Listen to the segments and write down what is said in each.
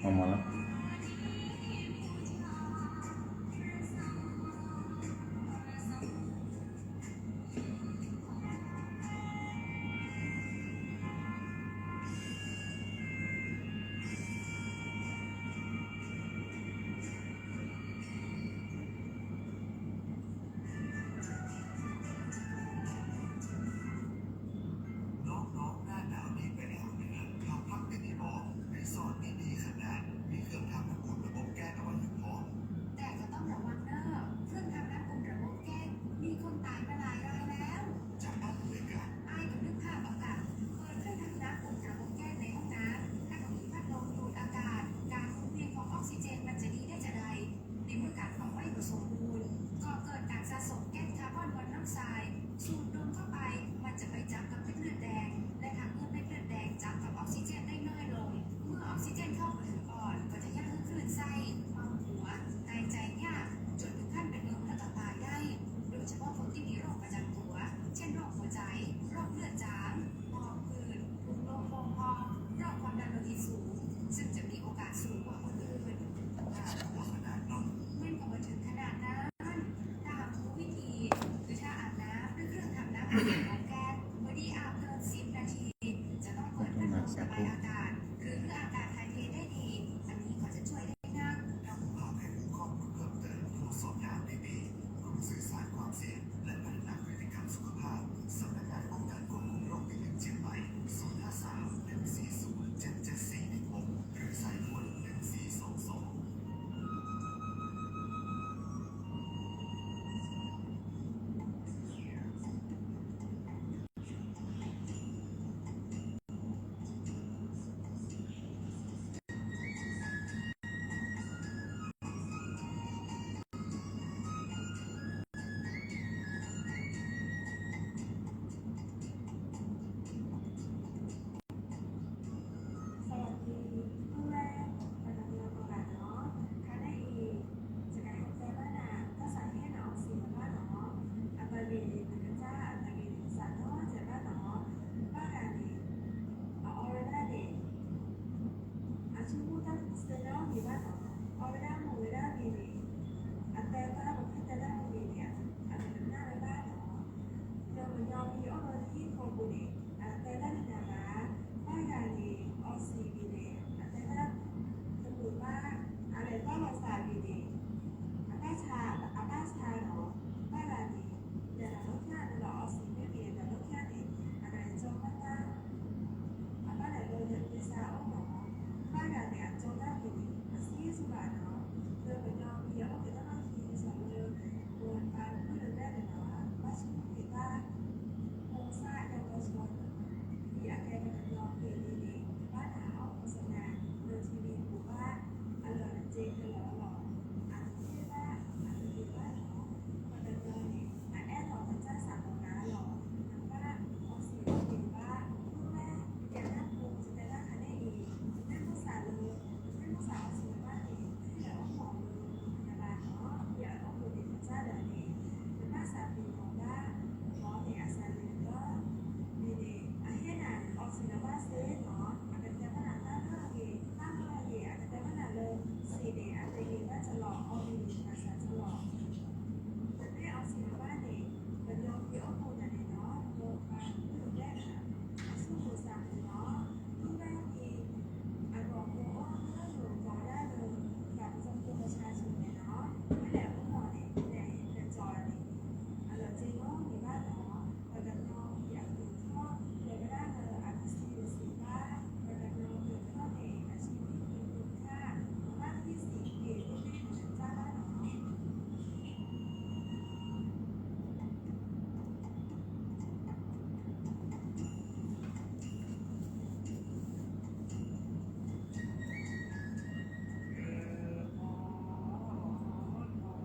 ออกมาแล้วสูดดมเข้าไปมันจะไปจับกับเม็ดเลือดแดงและทำให้เม็ดเลือดแดงจับกับออกซิเจนได้น้อยลงเมื่อออกซิเจนเข้าไปถึงปอดก็จะยากให้คลื่นไส้เมาหัวหายใจยากจนถึงขั้นเป็นลมและตายได้โดยเฉพาะคนที่มีโรคประจำตัวเช่นโรคหัวใจโรคเลือดจางหอบหืดถุงลมโป่งพองโรคความดันโลหิตสูงซึ่งจะมีโอกาสสูงกว่าคนอื่นไม่ก็มาถึงขนาดนั้นถ้าหากรู้วิธีคือถ้าอาบน้ำด้วยเครื่องทำน้ำของแก๊สพอดีอาบเกิน10 นาทีจะต้องเปิดพัดลมระบายอากาศคือเพื่ออากาศถ่ายเทได้ดีอันนี้ก็จะช่วยได้นะถ้าผู้พาให้รู้ข้อมูลเพิ่มเติมตรวจสอบยาได้ดีกรมสื่อสารความเสี่ยงและพัฒนาพฤติกรรมสุขภาพสำนักงานป้องกันควบคุมโรคติดเชียงใหม่053-140-77416หรือสายด่วน1422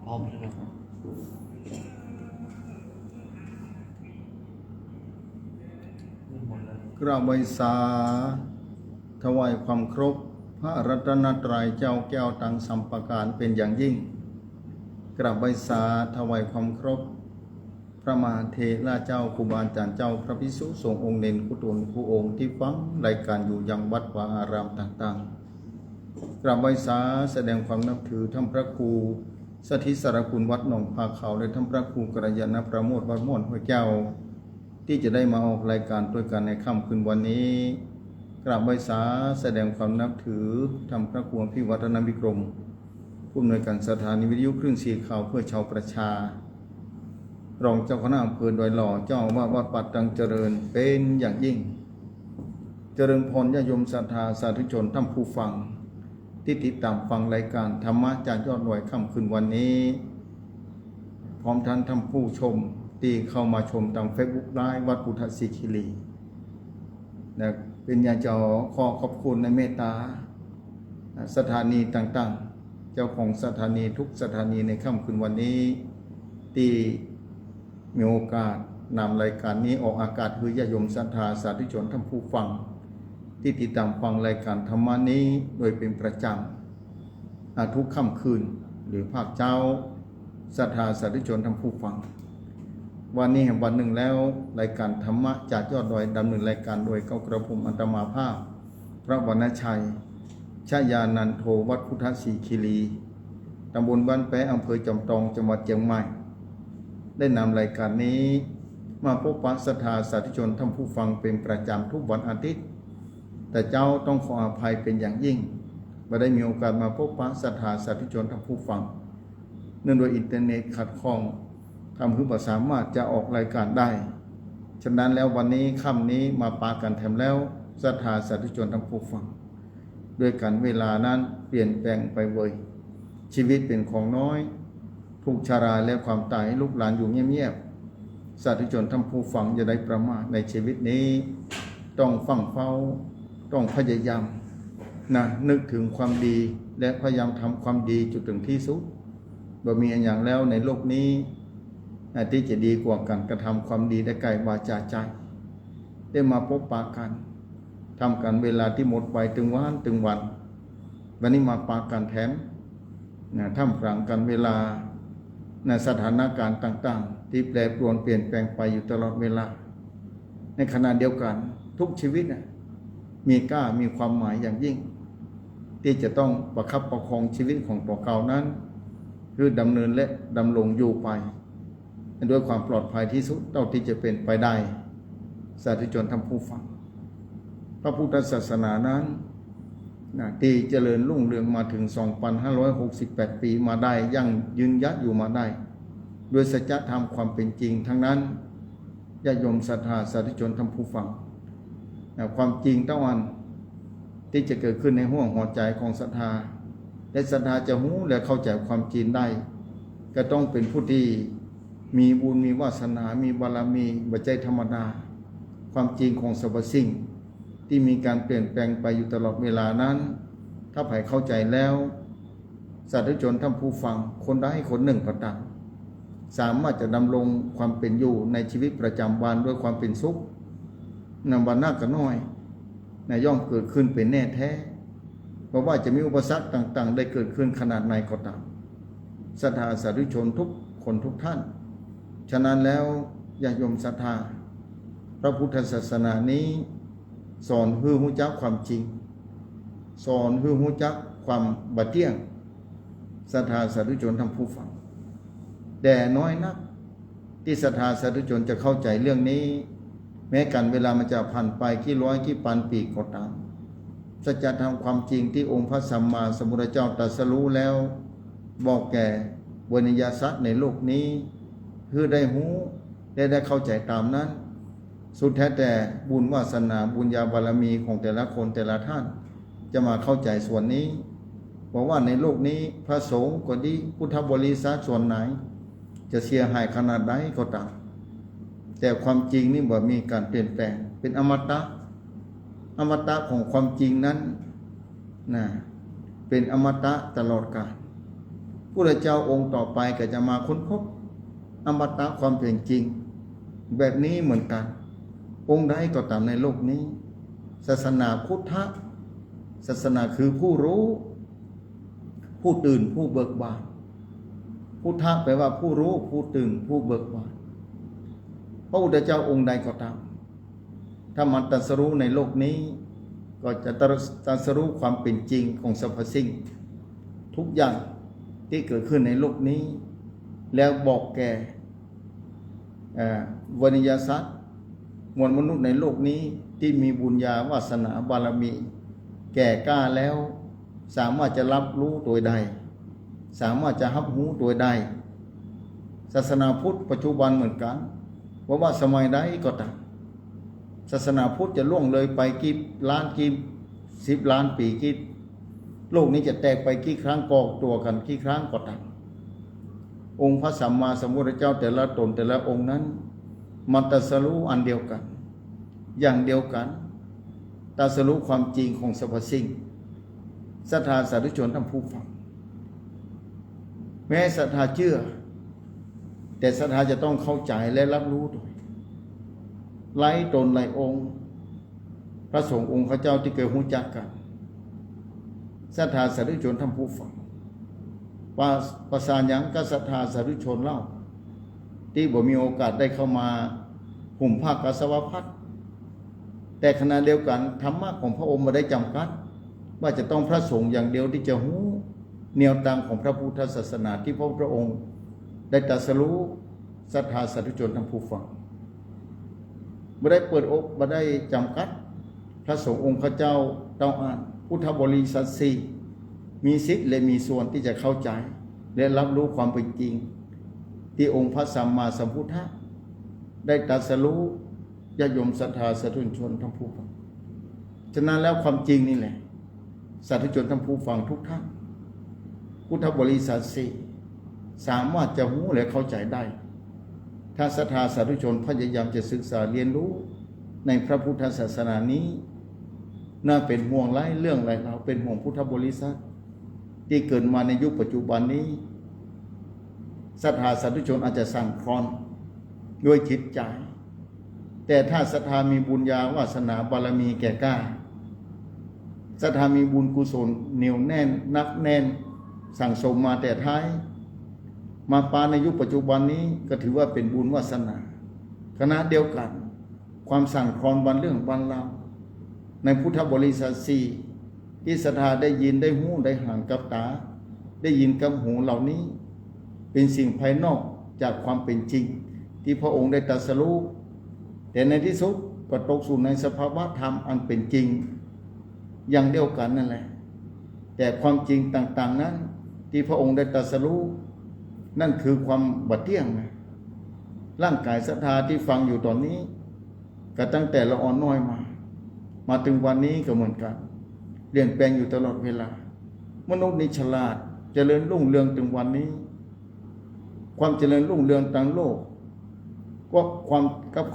พร้อมแล้วครับกราบไหว้สาถวายความเคารพพระรัตนตรัยเจ้าแก้วตังสัมปการเป็นอย่างยิ่งกราบไหว้สาถวายความเคารพพระมหาเถระเจ้าครูบาอาจารย์เจ้าพระภิกษุสงฆ์องค์เนรผู้ตนผู้องค์ที่ฟังรายการอยู่ยังวัดวาอารามต่างๆ กราบไหว้สาแสดงความนับถือท่านพระครูสถิตสารคุณวัดหนองพาเขาและท่านพระครูกัลยาณประโมทวัดม่วนห้วยแก้วที่จะได้มาออกรายการด้วยกันในค่ำคืนวันนี้กราบไหว้สาแสดงความนับถือท่านพระครูพิวัฒนวิกรมผู้อำนวยการสถานีวิทยุคลื่นเสียงข่าวเพื่อชาวประชารองเจ้าคณะอำเภอดอยหล่อเจ้าอาวาสวัดปัดดังเจริญเป็นอย่างยิ่งเจริญพรญาติโยมศรัทธาสาธุชนท่านผู้ฟังที่ติดตามฟังรายการธรรมะจากยอดดอยค่ำคืนวันนี้พร้อมท่านผู้ชมที่เข้ามาชมตามเฟซบุ๊กไลฟ์วัดพุทธศิคิรีนะเป็นญาจอขอขอบคุณในเมตตาสถานีต่างๆเจ้าของสถานีทุกสถานีในค่ำคืนวันนี้ที่มีโอกาสนำรายการนี้ออกอากาศคือญาติโยมศรัทธาสาธุชนท่านผู้ฟังที่ติดตามฟังรายการธรรมะนี้โดยเป็นประจำทุกค่ำคืนหรือภาคเจ้าศรัทธาสาธุชนท่านผู้ฟังวันนี้แห่งวันหนึ่งแล้วรายการธรรมะจากยอดดอยดำเนินรายการโดยกระผมอัตมาภาพพระวรรณชัยชยานันโทวัดพุทธศรีคีรีตำบลบ้านแปะอำเภอจอมทองจังหวัดเชียงใหม่ได้นำรายการนี้มาพบปะศรัทธาสาธุชนท่านผู้ฟังเป็นประจำทุกวันอาทิตย์แต่เจ้าต้องขออภัยเป็นอย่างยิ่งไม่ได้มีโอกาสมาพบปะศรัทธาสาธุชนท่านผู้ฟังเนื่องโดยอินเทอร์เน็ตขัดข้องทำให้บ่สามารถจะออกรายการได้ฉะนั้นแล้ววันนี้ค่ำนี้มาปากันแถมแล้วศรัทธาสาธุชนท่านผู้ฟังด้วยกันเวลานั้นเปลี่ยนแปลงไปเว้ยชีวิตเป็นของน้อยทุกชาราและความตายลูกหลานอยู่เงียบๆสาธุชนท่านผู้ฟังอย่าได้ประมาทในชีวิตนี้ต้องฟังเฝ้าต้องพยายามนึกถึงความดีและพยายามทำความดีจนถึงที่สุดบ่มีอย่างแล้วในโลกนี้ที่จะดีกว่ากันกระทำความดีได้กายวาจาใจได้มาพบปะกันทำกันเวลาที่หมดไปถึงวันนี้มาปะกันแถมท่ามกลางกันเวลาสถานการณ์ต่างๆที่แปรปรวนเปลี่ยนแปลงไปอยู่ตลอดเวลาในขณะเดียวกันทุกชีวิตมีความหมายอย่างยิ่งที่จะต้องประคับประคองชีวิตของตัวเรานั้นคือดำเนินและดำรงอยู่ไปด้วยความปลอดภัยที่สุดเท่าที่จะเป็นไปได้สาธุชนท่านผู้ฟังพระพุทธศาสนานั้นที่เจริญรุ่งเรืองมาถึง 2,568 ปีมาได้ยั่งยืนยัดอยู่มาได้โดยสัจธรรมความเป็นจริงทั้งนั้นญาติโยมศรัทธาสาธุชนท่านผู้ฟังความจริงทั้งวันที่จะเกิดขึ้นในห้วงหัวใจของศรัทธาและศรัทธาจะรู้และเข้าใจความจริงได้ก็ต้องเป็นผู้ที่มีบุญมีวาสนามีบารมีบัจจัยธรรมดาความจริงของสรรพสิ่งที่มีการเปลี่ยนแปลงไปอยู่ตลอดเวลานั้นถ้าใครเข้าใจแล้วสาธุชนท่านผู้ฟังคนใดคนหนึ่งก็ตามสามารถจะดำรงความเป็นอยู่ในชีวิตประจำวันด้วยความเป็นสุขนำวันหน้าก็น้อยย่อมเกิดขึ้นเป็นแน่แท้เพราะว่าจะมีอุปสรรคต่างๆได้เกิดขึ้นขนาดไหนก็ตามศรัทธาสาธุชนทุกคนทุกท่านฉะนั้นแล้วญาติโยมศรัทธาพระพุทธศาสนานี้สอนให้รู้จักความจริงสอนให้รู้จักความบัดเที่ยงศรัทธาสาธุชนท่านผู้ฟังแต่น้อยนักที่ศรัทธาสาธุชนจะเข้าใจเรื่องนี้แม้กันเวลามันจะผ่านไปกี่ร้อยกี่พันปีก็ตามสัจธรรมความจริงที่องค์พระสัมมาสัมพุทธเจ้าตรัสรู้แล้วบอกแก่วนิยสัตว์ในโลกนี้คือได้หูได้เข้าใจตามนั้นสุดแท้แต่บุญวาสนาบุญญาบารมีของแต่ละคนแต่ละท่านจะมาเข้าใจส่วนนี้เพราะว่าในโลกนี้พระสงฆ์ก็ดีพุทธบริษัทส่วนไหนจะเสียหายขนาดใดก็ตามแต่ความจริงนี่บ่มีการเปลี่ยนแปลงเป็นอมตะของความจริงนั้นเป็นอมตะตลอดกาลพระเจ้าองค์ต่อไปก็จะมาค้นพบอมตะความเป็นจริงแบบนี้เหมือนกันองค์ใดก็ตามในโลกนี้ศาสนาพุทธศาสนาคือผู้รู้ผู้ตื่นผู้เบิกบานพุทธแปลว่าผู้รู้ผู้ตื่นผู้เบิกบานพระพุทธเจ้าองค์ใดก็ตามถ้ามันตรัสรู้ในโลกนี้ ก็จะตรัสรู้ความเป็นจริงของสรรพสิ่งทุกอย่างที่เกิดขึ้นในโลกนี้ แล้วบอกแก่วนิยสัตว์มวลมนุษย์ในโลกนี้ที่มีบุญญาวาสนาบารมีแก่กล้าแล้วสามารถจะรับรู้ตัวใดสามารถจะรับรู้ตัวใดศาสนาพุทธปัจจุบันเหมือนกันว่าสมัยใดก็ตามศาสนาพุทธจะล่วงเลยไปกี่ล้านกี่10 ล้านปีกี่โลกนี้จะแตกไปกี่ครั้งกอกตัวกันกี่ครั้งก็ตามองค์พระสัมมาสัมพุทธเจ้าแต่ละตนแต่ละองค์นั้นมาตรัสรู้อันเดียวกันอย่างเดียวกันตรัสรู้ความจริงของสรรพสิ่งศรัทธาสาธุชนท่านผู้ฟังแม้ศรัทธาเชื่อแต่ศรัทธาจะต้องเข้าใจและรับรู้ด้วยไล่ตนไล่องค์พระสงฆ์องค์พระเจ้าที่เคยรู้จักกันศรัทธาสาธุชนท่านผู้ฟังภาษาหยังก็ศรัทธาสาธุชนเล่าที่บ่มีโอกาสได้เข้ามาห่มผ้ากาสาวพัสแต่ขณะเดียวกันธรรมะของพระองค์ไม่ได้จำกัดว่าจะต้องพระสงฆ์อย่างเดียวที่จะรู้แนวทางของพระพุทธศาสนาที่พระพุทธองค์ได้ตรัสรู้ศรัทธาสาธุชนทั้งผู้ฟังไม่ได้เปิดอกไม่ได้จำกัดพระสงฆ์องค์พระเจ้าต้องอ่านพุทธบริษัทสี่มีสิทธิ์และมีส่วนที่จะเข้าใจและรับรู้ความเป็นจริงที่องค์พระสัมมาสัมพุทธะได้ตรัสรู้ญาติโยมศรัทธาสาธุชนทั้งผู้ฟังฉะนั้นแล้วความจริงนี่แหละสาธุชนทั้งผู้ฟังทุกท่านพุทธบริษัทสี่สามารถจะรู้และเข้าใจได้ถ้าศรัทธาสาธุชนพยายามจะศึกษาเรียนรู้ในพระพุทธศาสนานี้น่าเป็นห่วงไร้เรื่องอะไรเราเป็นห่วงพุทธบริษัทที่เกิดมาในยุคปัจจุบันนี้ศรัทธาสาธุชนอาจจะสั่งคลอนด้วยจิตใจแต่ถ้าศรัทธามีบุญญาวาสนาบารมีแก่กล้าศรัทธามีบุญกุศลเหนียวแน่นนักแน่นสั่งสมมาแต่ท้ายมาปาในยุคปัจจุบันนี้ก็ถือว่าเป็นบุญวาสนาขณะเดียวกันความสั่งคลอนบันเรื่องบันเราในพุทธบริษัทสี่ที่ศรัทธาได้ยินได้หูได้ห่างกับตาได้ยินกับหูเหล่านี้เป็นสิ่งภายนอกจากความเป็นจริงที่พระองค์ได้ตรัสรู้แต่ในที่สุดก็ตกสู่ในสภาวะธรรมอันเป็นจริงอย่างเดียวกันนั่นแหละแต่ความจริงต่างๆนั้นที่พระองค์ได้ตรัสรู้นั่นคือความบัดเที่ยงนะร่างกายศรัทธาที่ฟังอยู่ตอนนี้ก็ตั้งแต่ละอ่อนน้อยมาถึงวันนี้ก็เหมือนกันเปลี่ยนแปลงอยู่ตลอดเวลามนุษย์นี่ฉลาดเจริญรุ่งเรืองถึงวันนี้ความเจริญรุ่งเรืองทางโลกก็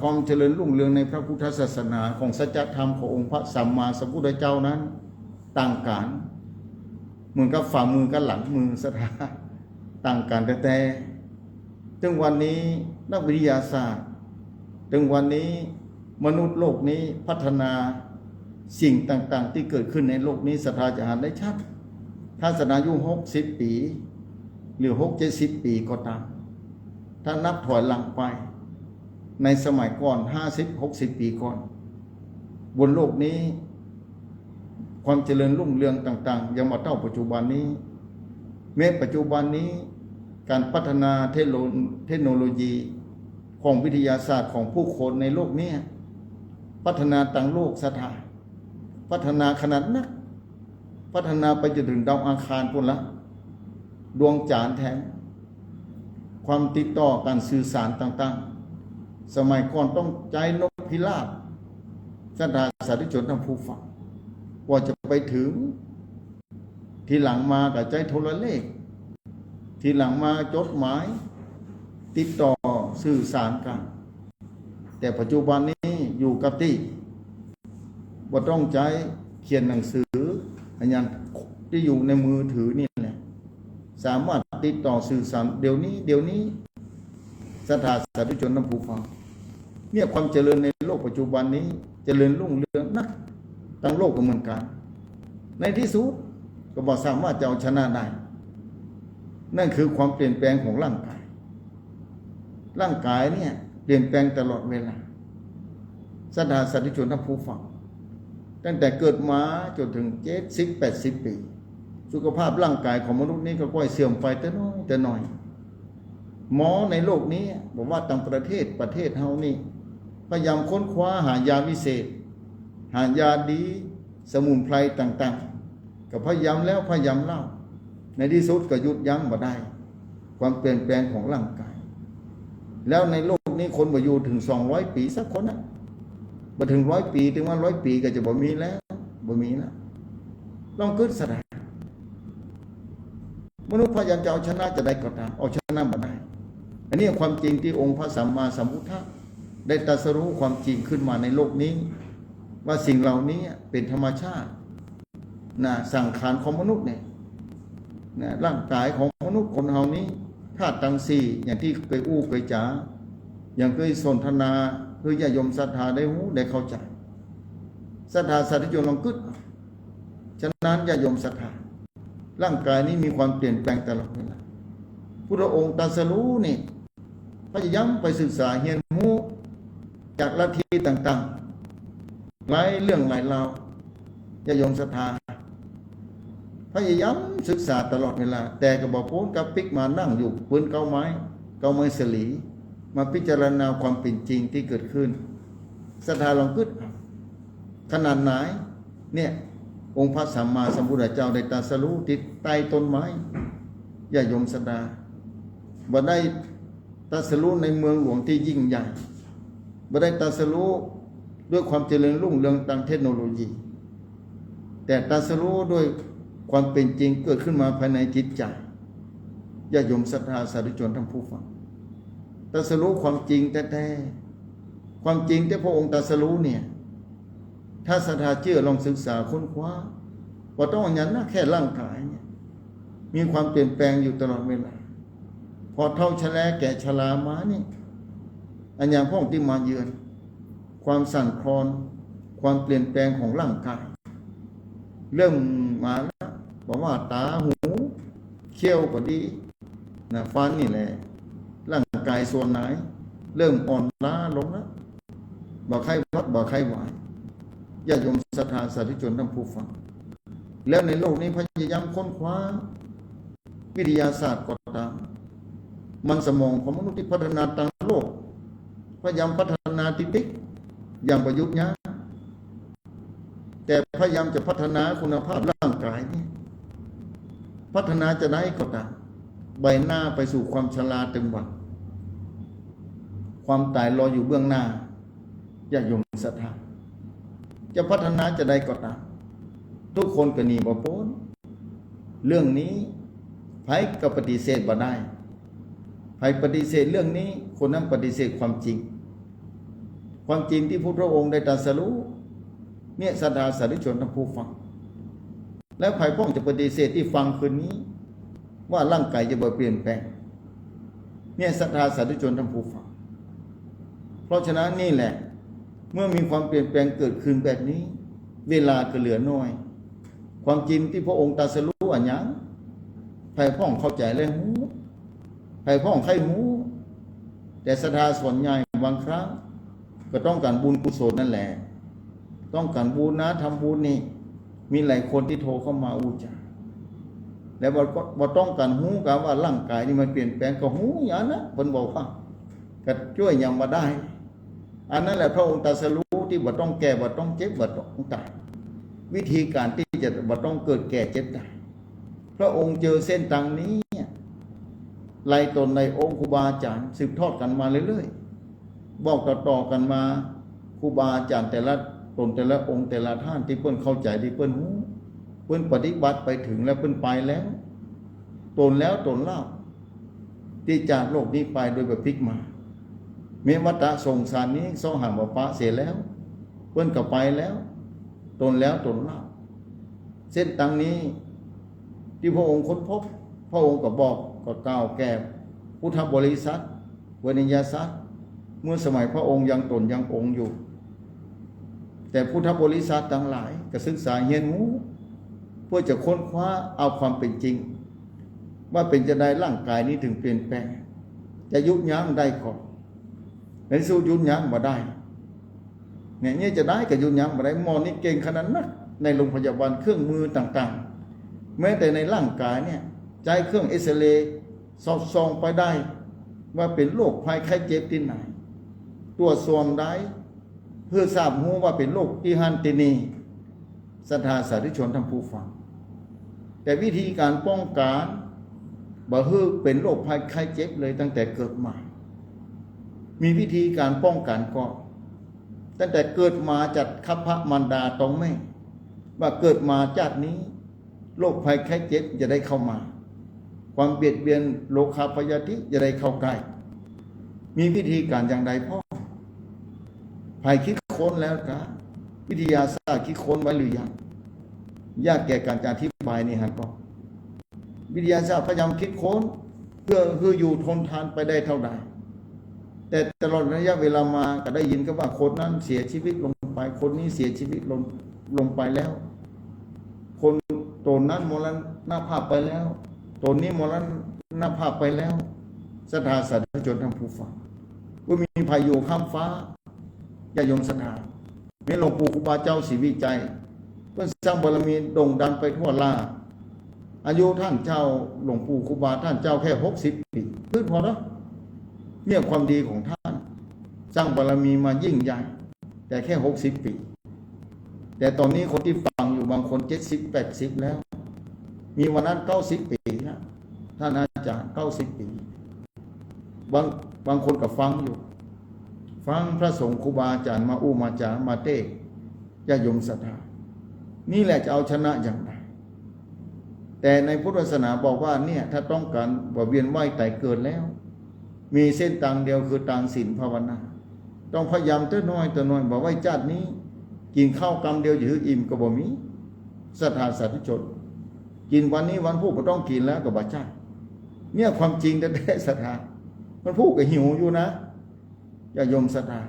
ความเจริญรุ่งเรืองในพระพุทธศาสนาของสัจธรรมขององค์พระสัมมาสัมพุทธเจ้านั้นต่างกันเหมือนกับฝ่ามือกับหลังมือศรัทธาต่างกันแต่ถึงวันนี้นักวิทยาศาสตร์ถึงวันนี้มนุษย์โลกนี้พัฒนาสิ่งต่างๆที่เกิดขึ้นในโลกนี้ศรัทธาจะเห็นได้ชัดถ้าศรัทธาอายุ60 ปีหรือ70 ปีก็ตามถ้านับถอยหลังไปในสมัยก่อน50-60 ปีก่อนบนโลกนี้ความเจริญรุ่งเรืองต่างๆยังมาเท่าปัจจุบันนี้แม้ปัจจุบันนี้การพัฒนาเทคโนโลยีของวิทยาศาสตร์ของผู้คนในโลกนี้พัฒนาต่างโลกศรัทธาพัฒนาขนาดนักพัฒนาไปจนถึงดาวอังคารพุ่นละดวงจันทร์แทนความติดต่อการสื่อสารต่างๆสมัยก่อนต้องใจนกพิราบศรัทธาสาธุชนทั้งผู้ฟังกว่าจะไปถึงทีหลังมากับใจโทรเลขทีหลังมาจดหมายติดต่อสื่อสารกันแต่ปัจจุบันนี้อยู่กับบ่ต้องใจเขียนหนังสืออันยันที่อยู่ในมือถือนี่แหละสามารถติดต่อสื่อสารเดี๋ยวนี้ศรัทธาสาธุชนทั้งผู้ฟังเนี่ยความเจริญในโลกปัจจุบันนี้เจริญรุ่งเรืองนักทั้งโลกก็เหมือนกันในที่สุดก็บอกสามารถจะเอาชนะได้นั่นคือความเปลี่ยนแปลงของร่างกายเนี่ยเปลี่ยนแปลงตลอดเวลาศรัทธาสาธุชนทั้งผู้ฟัง ตั้งแต่เกิดมาจนถึง70-80 ปีสุขภาพร่างกายของมนุษย์นี้ก็ค่อยเสื่อมไปแต่น้อยแต่หน่อยหมอในโลกนี้บอกว่าต่างประเทศเฮานี่พยายามค้นคว้าหายาวิเศษหายาดีสมุนไพรต่างๆก็พยายามแล้วพยายามเล่าในที่สุดก็หยุดยั้งบ่ได้ความเปลี่ยนแปลงของร่างกายแล้วในโลกนี้คนบ่อยู่ถึง200 ปีสักคนนะบ่ถึง100 ปีถึงว่า100 ปีก็จะบ่มีแล้วบ่มีแล้วลองคิดซะได้มนุษย์พยายามจะเอาชนะจะได้ก็ตามเอาชนะบ่ได้อันนี้ความจริงที่องค์พระสัมมาสัมพุทธะได้ตรัสรู้ความจริงขึ้นมาในโลกนี้ว่าสิ่งเหล่านี้เป็นธรรมชาติสังขารของมนุษย์เนี่ยร่างกายของมนุษย์คนเฮานี้ธาตุทั้งสี่อย่างที่เคยเคยจ๋าอย่างเคยสนทนาเพื่อญาติโยมศรัทธาได้รู้ได้เข้าใจศรัทธาสาธุชนลองคิดฉะนั้นญาติโยมศรัทธาร่างกายนี้มีความเปลี่ยนแปลงตลอดเวลาพุทธองค์ตรัสรู้นี่พยายามไปศึกษาเรียนรู้จากลัทธิต่างๆหลายเรื่องหลายราวญาติโยมศรัทธาพยายามศึกษาตลอดเวลาแต่ก็บอกพ้นกับปิกมานั่งอยู่พื้นเก้าไม้สลีมาพิจารณาความเป็นจริงที่เกิดขึ้นศรัทธาลองคิดขนาดไหนเนี่ยองค์พระสัมมาสัมพุทธเจ้าได้ตรัสรู้ติดใต้ต้นไม้ญาติโยมศรัทธาบ่ได้ตรัสรู้ในเมืองหลวงที่ยิ่งใหญ่บ่ได้ตรัสรู้ด้วยความเจริญรุ่งเรืองทางเทคโนโลยีแต่ตรัสรู้ด้วยความเป็นจริงเกิดขึ้นมาภายในจิตใจญาติโยมศรัทธาสาธุชนทั้งผู้ฟังตรัสรู้ความจริงแท้ๆความจริงที่พระองค์ตรัสรู้เนี่ยถ้าศรัทธาเชื่อลองศึกษาค้นคว้าว่าต้องอย่างนั้นแค่ร่างกายเนี่ยมีความเปลี่ยนแปลงอยู่ตลอดเวลาพอเท่าชะแลแก่ชรามานี่อันอย่างพวกที่มาเยือนความสั่นคลอนความเปลี่ยนแปลงของร่างกายเริ่มมาแล้วบอกว่าตาหูเขี้ยวก็ดีฟันนี่แหละร่างกายส่วนไหนเริ่มอ่อนล้าลงแล้วบ่ไข้วัดบ่ไข้หวายญาติโยมศรัทธาสาธุชนทั้งผู้ฟังแล้วในโลกนี้พยายามค้นคว้าวิทยาศาสตร์ก็ตามมันสมองของมนุษย์ที่พัฒนาตามโลกพยายามพัฒนาติ๊กอย่างประยุกต์นะแต่พยายามจะพัฒนาคุณภาพร่างกายนี่พัฒนาจะได้ก็ตามใบหน้าไปสู่ความชราตึงวันความตายรออยู่เบื้องหน้าญาติโยมศรัทธาจะพัฒนาจะได้ก็ตามทุกคนก็หนีบ่พ้นเรื่องนี้ไผก็ปฏิเสธบ่ได้ไผปฏิเสธเรื่องนี้คนนั้นปฏิเสธความจริงความจริงที่พระองค์ได้ตรัสรู้เนี่ยศรัทธาสาธุชนทั้งผู้ฟังแล้วไผพ้องจะปฏิเสธที่ฟังคืนนี้ว่าร่างกายจะบ่เปลี่ยนแปลงเนี่ยศรัทธาสาธุชนทั้งผู้ฟังเพราะฉะนั้นนี่แหละเมื่อมีความเปลี่ยนแปลงเกิดขึ้นแบบนี้เวลาก็เหลือน้อยความจริงที่พระองค์ตรัสรู้อันยังไผพ้องเข้าใจเลยหูไผพ้องใครหูแต่ศรัทธาส่วนใหญ่บางครั้งก็ต้องการบุญกุศลนั่นแหละต้องการบุญนะทำบุญนี่มีหลายคนที่โทรเข้ามาอูจาแล้วบ่ต้องการหูกันว่าร่างกายนี่มันเปลี่ยนแปลงก็หูอย่างนั้นเพิ่นบอกว่าก็ช่วยยังบ่ได้อันนั้นแหละพระองค์ตรัสรู้ที่บ่ต้องแก่บ่ต้องเจ็บบ่ต้องตายวิธีการที่จะบ่ต้องเกิดแก่เจ็บตายพระองค์เจอเส้นทางนี้ไล่ตนในองค์ครูบาอาจารย์สืบทอดกันมาเรื่อยๆบอกต่อๆกันมาครูบาอาจารย์แต่ละตนแต่ละองค์แต่ละท่านที่เพิ่นเข้าใจที่เพิ่นรู้เพิ่นปฏิบัติไปถึงแล้วเพิ่นไปแล้วตนแล้วตนเล่าที่จากโลกนี้ไปโดยแบบพลิกมาเมวัตตะสงสารนี้สองหามปะเสียแล้วเพิ่นก็ไปแล้วตนแล้วตนเล่าเส้นทางนี้ที่พระองค์ค้นพบพระองค์ก็บอกก็กล่าวแก่พุทธบริษัทวนิยสัตว์เมื่อสมัยพระองค์ยังตนยังองค์อยู่แต่พุทธบริษัททั้งหลายก็ศึกษาเรียนรู้เพื่อจะค้นคว้าเอาความเป็นจริงว่าเป็นจะได้ร่างกายนี้ถึงเปลี่ยนแปลงจะยุบยั้งได้ก่อนในสู้ยุบยั้งมาได้ เนี่ยจะได้กับยุญยามอะไรหมอนี่เก่งขนาดนั้นในโรงพยาบาลเครื่องมือต่างๆแม้แต่ในร่างกายเนี่ยใช้เครื่องเอ็กซเรย์สอดส่องไปได้ว่าเป็นโรคภัยไข้เจ็บที่ไหนตรวจสอบได้เพื่อทราบรู้ว่าเป็นโรคที่หันตินีศรัทธาสาธุชนท่านผู้ฟังแต่วิธีการป้องกันบ่ฮือเป็นโรคภัยไข้เจ็บเลยตั้งแต่เกิดมามีวิธีการป้องกันก็ตั้งแต่เกิดมาจากคัพพมารดาตรงแม่ว่าเกิดมาชาตินี้โรคภัยไข้เจ็บจะได้เข้ามาความเบียดเบียนโลคาพยาธิจะได้เข้าใกล้มีวิธีการอย่างไรพ่อภัยคิดค้นแล้วครับวิทยาศาสตร์คิดค้นไว้หรือยังยากแก่การจะอธิบายนี่ฮะก็วิทยาศาสตร์พยายามคิดค้นเพื่ออยู่ทนทานไปได้เท่าใดแต่ตลอดระยะเวลามาก็ได้ยินก็ว่าคนนั้นเสียชีวิตลงไปคนนี้เสียชีวิตลงไปแล้วคนตนนั้นมรณภาพไปแล้วตนนี้มรณภาพไปแล้วศรัทธาสาธุชนท่านผู้ฟังว่ามีพายุข้ามฟ้าญาติโยมศรัทธาแม้หลวงปู่ครูบาเจ้าศรีวิจัยเพื่อสร้างบารมีโด่งดังไปทั่วลาอายุท่านเจ้าหลวงปู่ครูบาท่านเจ้าแค่60 ปีพื้นพอแล้วเนี่ยความดีของท่านสร้างบารมีมายิ่งใหญ่แต่แค่60 ปีแต่ตอนนี้คนที่ฟังอยู่บางคน70 80แล้วมีวันนั้น90 ปีนะท่านอาจารย์90 ปีบางคนก็ฟังอยู่ฟังพระสงฆ์ครูบาอาจารย์มาอู้มาจามาเต้ญาติโยมศรัทธานี่แหละจะเอาชนะอย่างไรแต่ในพุทธศาสนาบอกว่าเนี่ยถ้าต้องการว่าเวียนว่ายตายเกิดแล้วมีเส้นทางเดียวคือทางศีลภาวนาต้องพยายามเต้น้อยบอกว่าชาตินี้กินข้าวกรรมเดียวอยู่อิ่มก็บ่มีศรัทธาสาธุชนกินวันนี้วันผู้ก็ต้องกินแล้วก็บ่ใช่เนี่ยความจริงแท้ๆศรัทธามันผู้ก็หิวอยู่นะอย่ายมศรัทธา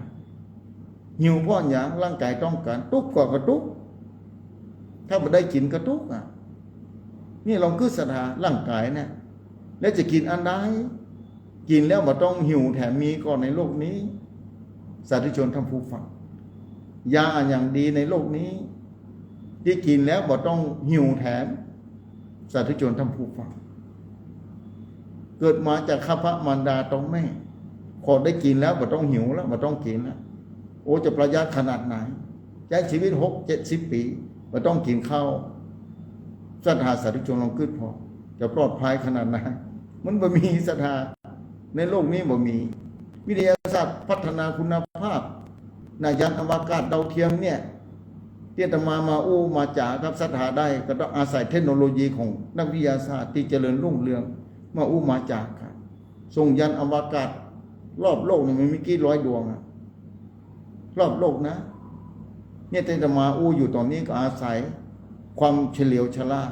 หิวเพราะอย่างร่างกายต้องการทุกข์ก็ทุกข์ถ้าไม่ได้กินก็ทุกข์อ่ะนี่ลองคือศรัทธาร่างกายเนี่ยแล้วจะกินอันใดกินแล้วบ่ต้องหิวแถมมีก่อนในโลกนี้สาธุชนท่านผู้ฟังยาอย่างดีในโลกนี้ที่กินแล้วบ่ต้องหิวแถมสาธุชนท่านผู้ฟังเกิดมาจากคัพพมารดาตรงแม่พอได้กินแล้วบ่ต้องหิวแล้วบ่ต้องกินแล้วโอ้จะประหยัดขนาดไหนใช้ชีวิต60-70 ปีบ่ต้องกินข้าวศรัทธาสาธุชนลองคิดพอจะปลอดภัยขนาดไหนมันบ่มีศรัทธาในโลกนี้บ่มีวิทยาศาสตร์พัฒนาคุณภาพยานอวกาศดาวเทียมเนี่ยที่อาตมาอู้มาจากครับศรัทธาได้ก็ต้องอาศัยเทคโนโลยีของนักวิทยาศาสตร์ที่เจริญรุ่งเรืองมาอู้มาจากครับส่งยานอวกาศรอบโลกนี่มันมีกี่ร้อยดวงอะรอบโลกนะเนี่ยที่อาตมาอู้อยู่ตอนนี้ก็อาศัยความเฉลียวฉลาด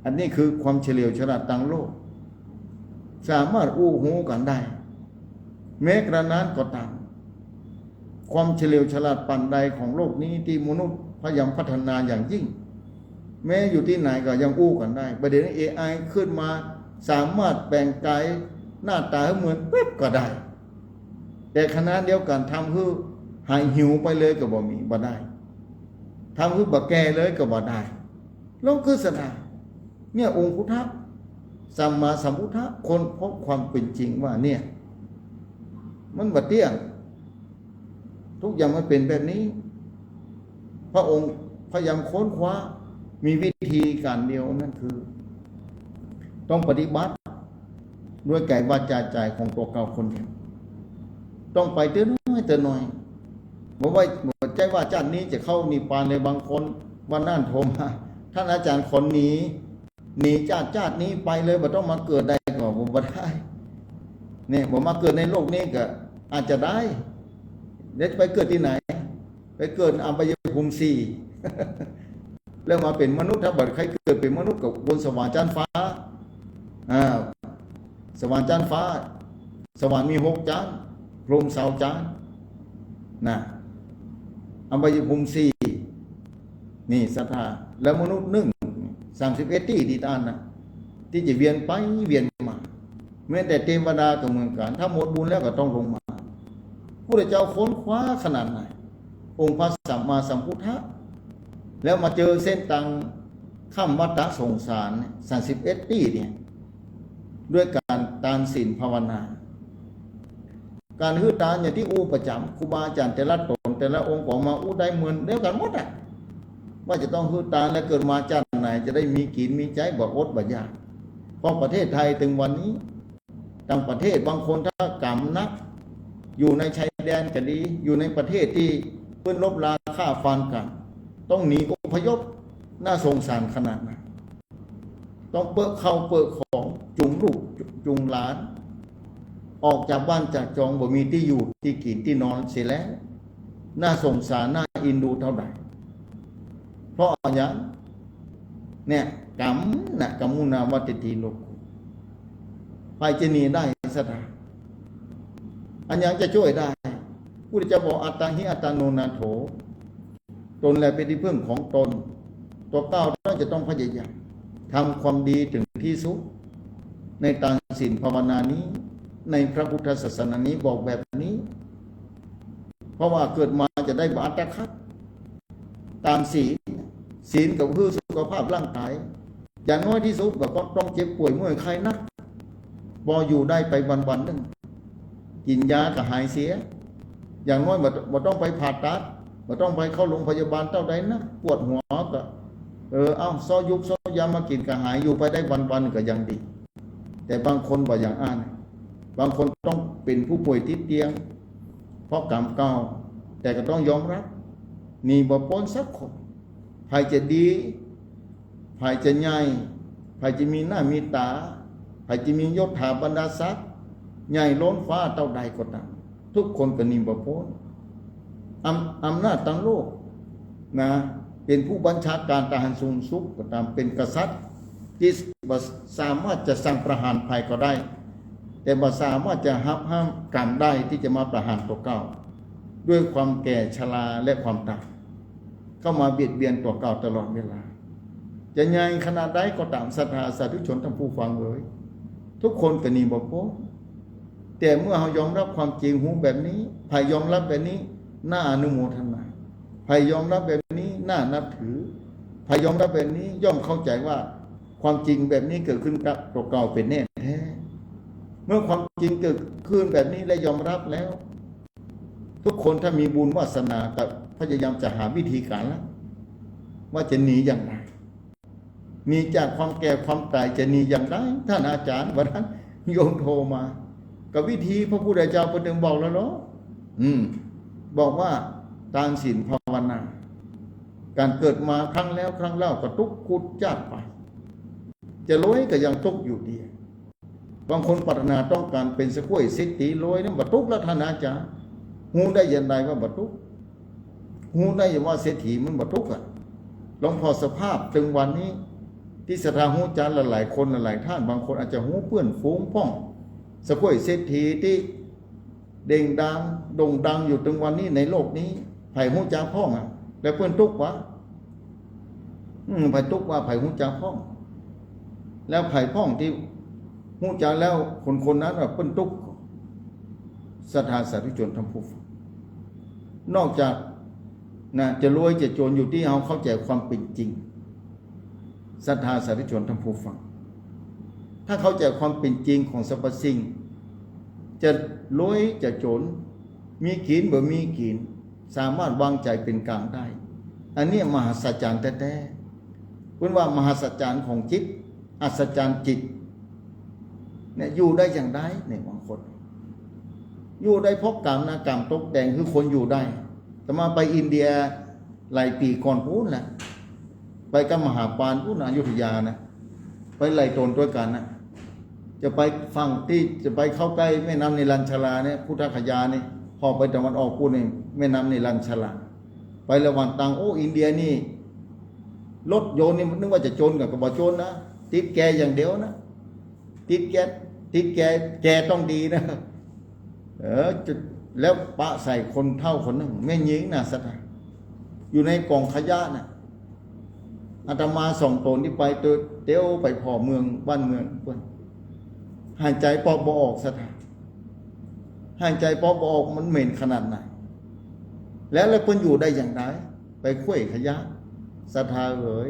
อันนี้คือความเฉลียวฉลาดต่างโลกสามารถอู้หูกันได้แม้กระนั้นก็ตามความเฉลียวฉลาดปานใดของโลกนี้ที่มนุษย์พยายามพัฒนาอย่างยิ่งแม้อยู่ที่ไหนก็ยังอู้กันได้ประเด็น AI ขึ้นมาสามารถแปลงกายหน้าตาให้เหมือนเป๊บก็ได้แต่ขณะเดียวกันทำให้หายหิวไปเลยก็บ่มีบ่ได้ทำให้บ่แก่เลยก็บ่ได้ลงคือศรัทธาเนี่ยองค์พุทธะสัมมาสัมพุทธะคนพบความเป็นจริงว่าเนี่ยมันบ่เที่ยงทุกอย่างมันเป็นแบบนี้พระองค์พยายามค้นคว้ามีวิธีการเดียวนั่นคือต้องปฏิบัติด้วยกายวาจาใจของตัวเก่าคนเดียวต้องไปเตือนน้อยบอกว่าใจว่าชาตินี้จะเข้านิพพานในบางคนวันนั้นโทรมาท่านอาจารย์คนหนีชาตินี้ไปเลยบ่ต้องมาเกิดได้ก็บ่ได้เนี่ยบ่มาเกิดในโลกนี้ก็อาจจะได้แล้วจะไปเกิดที่ไหนไปเกิดอบายภูมิ4แล้วมาเป็นมนุษย์ถ้าบัดใครเกิดเป็นมนุษย์กับบนสวรรค์ชั้นฟ้าสวรรค์ชั้นฟ้าสวรรค์มี6ชั้นพรหมเสาชั้นนะอบายภูมิ4นี่ศรัทธาแล้วมนุษย์31ที่ที่ท่านนะที่จะเวียนไปเวียนมาแม้แต่เทวดาก็เหมือนกันถ้าหมดบุญแล้วก็ต้องลงมาพระเจ้าค้นคว้าขนาดไหน องค์พระสัมมาสัมพุทธะแล้วมาเจอเส้นตังข้ามวัฏสงสาร31 ปีเนี่ยด้วยการทานศีลภาวนาการฮือตานอย่างที่อู้ประจำครูบาอาจารย์แต่ละตนแต่ละองค์บอกมาอู้ได้เหมือนเดียวกันหมดอ่ะว่าจะต้องฮือตานและเกิดมาชาติไหนจะได้มีกินมีใจบ่อดบ่ยากเพราะประเทศไทยถึงวันนี้ต่างประเทศบางคนถ้ากรรมนักอยู่ในชายแดนก็ดีอยู่ในประเทศที่เพื่อนลบราฆ่าฟันกันต้องหนีอพยพน่าสงสารขนาดนั้นต้องเปิดเข้าเปิดของจุงลูกจุงหลานออกจากบ้านจากจองบ่มีที่อยู่ที่กินที่นอนเสียแล้วน่าสงสารน่าอินดูเท่าไหร่เพราะอย่างนั้นเนี่ยกรรมนะกรรมุนาวัตติโลกไปจะหนีได้สถานอันยังจะช่วยได้พุทธเจ้าบอกอัตตาหิอัตตโนนาโถตนแลเป็นที่พึ่งของตนตัวเก้าเราจะต้องพยายามทำความดีถึงที่สุดในทางศีลภาวนานี้ในพระพุทธศาสนานี้บอกแบบนี้เพราะว่าเกิดมาจะได้บาตรคัดตามศีลกับคือสุขภาพร่างกายอย่างน้อยที่สุดแบบก็ต้องเจ็บป่วยเมื่อยไข้นักพออยู่ได้ไปวันๆนึงกินยาก็หายเสียอย่างน้อยบ่ต้องไปผ่าตัดบ่ต้องไปเข้าโรงพยาบาลเท่าใดนะปวดหัวก็เอาซอยุบซอยามากินก็หายอยู่ไปได้วันๆก็ยังดีแต่บางคนบ่อย่างอ่านบางคนต้องเป็นผู้ป่วยติดเตียงเพราะกรรมเก่าแต่ก็ต้องยอมรับนี่บ่พ้นสักคนใครจะดีใครจะใหญ่ใครจะมีหน้ามีตาใครจะมียศถาบรรดาศักดิ์ใหญ่ล้นฟ้าเท่าใดก็ตามทุกคนก็นิ่มบ่พ้นอำนาจตั้งโลกนะเป็นผู้บัญชาการทหารสูงสุดก็ตามเป็นกษัตริย์ที่สามารถจะสั่งประหารภัยก็ได้แต่บ่สามารถจะห้ามกรรมได้ที่จะมาประหารตัวเก่าด้วยความแก่ชราและความตายเข้ามาเบียดเบียนตัวเก่าตลอดเวลาจะใหญ่ขนาดใดก็ตามศรัทธาสาธุชนทั้งผู้ฟังเลยทุกคนก็นิ่มบ่พ้นแต่เมื่อเรายอมรับความจริงหูแบบนี้ภัยยอมรับแบบนี้น่าอนุโมทนาภัยยอมรับแบบนี้น่านับถือภัยยอมรับแบบนี้ย่อมเข้าใจว่าความจริงแบบนี้เกิดขึ้นกับตัวเก่าเป็นแน่แท้เมื่อความจริงเกิดขึ้นแบบนี้และยอมรับแล้วทุกคนถ้ามีบุญวาสนาก็พยายามจะหาวิธีการแล้วว่าจะหนีอย่างไรหนีจากความแก่ความตายจะหนีอย่างไรท่านอาจารย์วันนั้นโยมโทรมากับวิธีพระพุทธเจ้าประเดิมบอกแล้วเนาะบอกว่าทานศีลภาวนาการเกิดมาครั้งแล้วครั้งเล่าก็ทุกข์คุดจากไปจะรวยก็ยังทุกข์อยู่ดีบางคนปรารถนาต้องการเป็นสกุลเศรษฐีรวยนั่นบัทุกข์แล้วท่านอาจารย์หูได้ยันใดว่าบัทุกข์หูได้ยังว่าเศรษฐีมันบัทุกข์อ่ะลองพอสภาพถึงวันนี้ที่ศรัทธาหูจานหลายคนหลายท่านบางคนอาจจะหูเปื้อนฟุ้งพ่องสกุลเศรษฐีที่เด่งดังโด่งดังอยู่ถึงวันนี้ในโลกนี้ไผ่หูจาพ่องอ่ะแล้วเพื่อนทุกข์วะไผ่ทุกข์ว่าไผ่หูจาพ่องแล้วไผ่พ่องที่หูจาแล้วคนนั้นเพื่อนทุกข์ศรัทธาสาธุชนทั้งผู้ฟังนอกจากจะรวยจะจนอยู่ที่เราเข้าใจความเป็นจริงศรัทธาสาธุชนทั้งผู้ฟังถ้าเข้าใจความเป็นจริงของสรรพสิ่งจะรวยจะจนมีกินบ่มีกินสามารถวางใจเป็นกลางได้อันนี้มหัศจรรย์แท้ๆคุณว่ามหัศจรรย์ของจิตอัศจรรย์จิตเนี่ยอยู่ได้อย่างไรในบางคนอยู่ได้เพราะกรรมนะกรรมตกแต่งคือคนอยู่ได้แต่มาไปอินเดียหลายปีก่อนพูดแหละไปกับมหาปานพูดอยุธยานะไปไล่ตนด้วยกันนะจะไปฝั่งที่จะไปเข้าใกล้แม่น้ำนิรัญชลาเนี่ยพุทธคยาเนี่ยพอไปตะวันออกพูดเนี่ยแม่น้ำนิรัญชลาไประหว่างตังอินเดียนี่รถโยนนี่นึกว่าจะโจรกับบ่โจรนะติดแกอย่างเดียวนะติดแกต้องดีนะแล้วปะใส่คนเท่าคนหนึ่งแม่หญิงน่ะสัตว์อยู่ในกองขยะน่ะอาตมาส่งตนที่ไปตัวเตี้ยวไปพอเมืองบ้านเมืองเพื่อนหายใจปอบออกสัตว์หายใจปอบออกมันเหม็นขนาดไหน แล้วเพิ่นอยู่ได้อย่างไรไปคุ้ยขยะศรัทธาเอ๋ย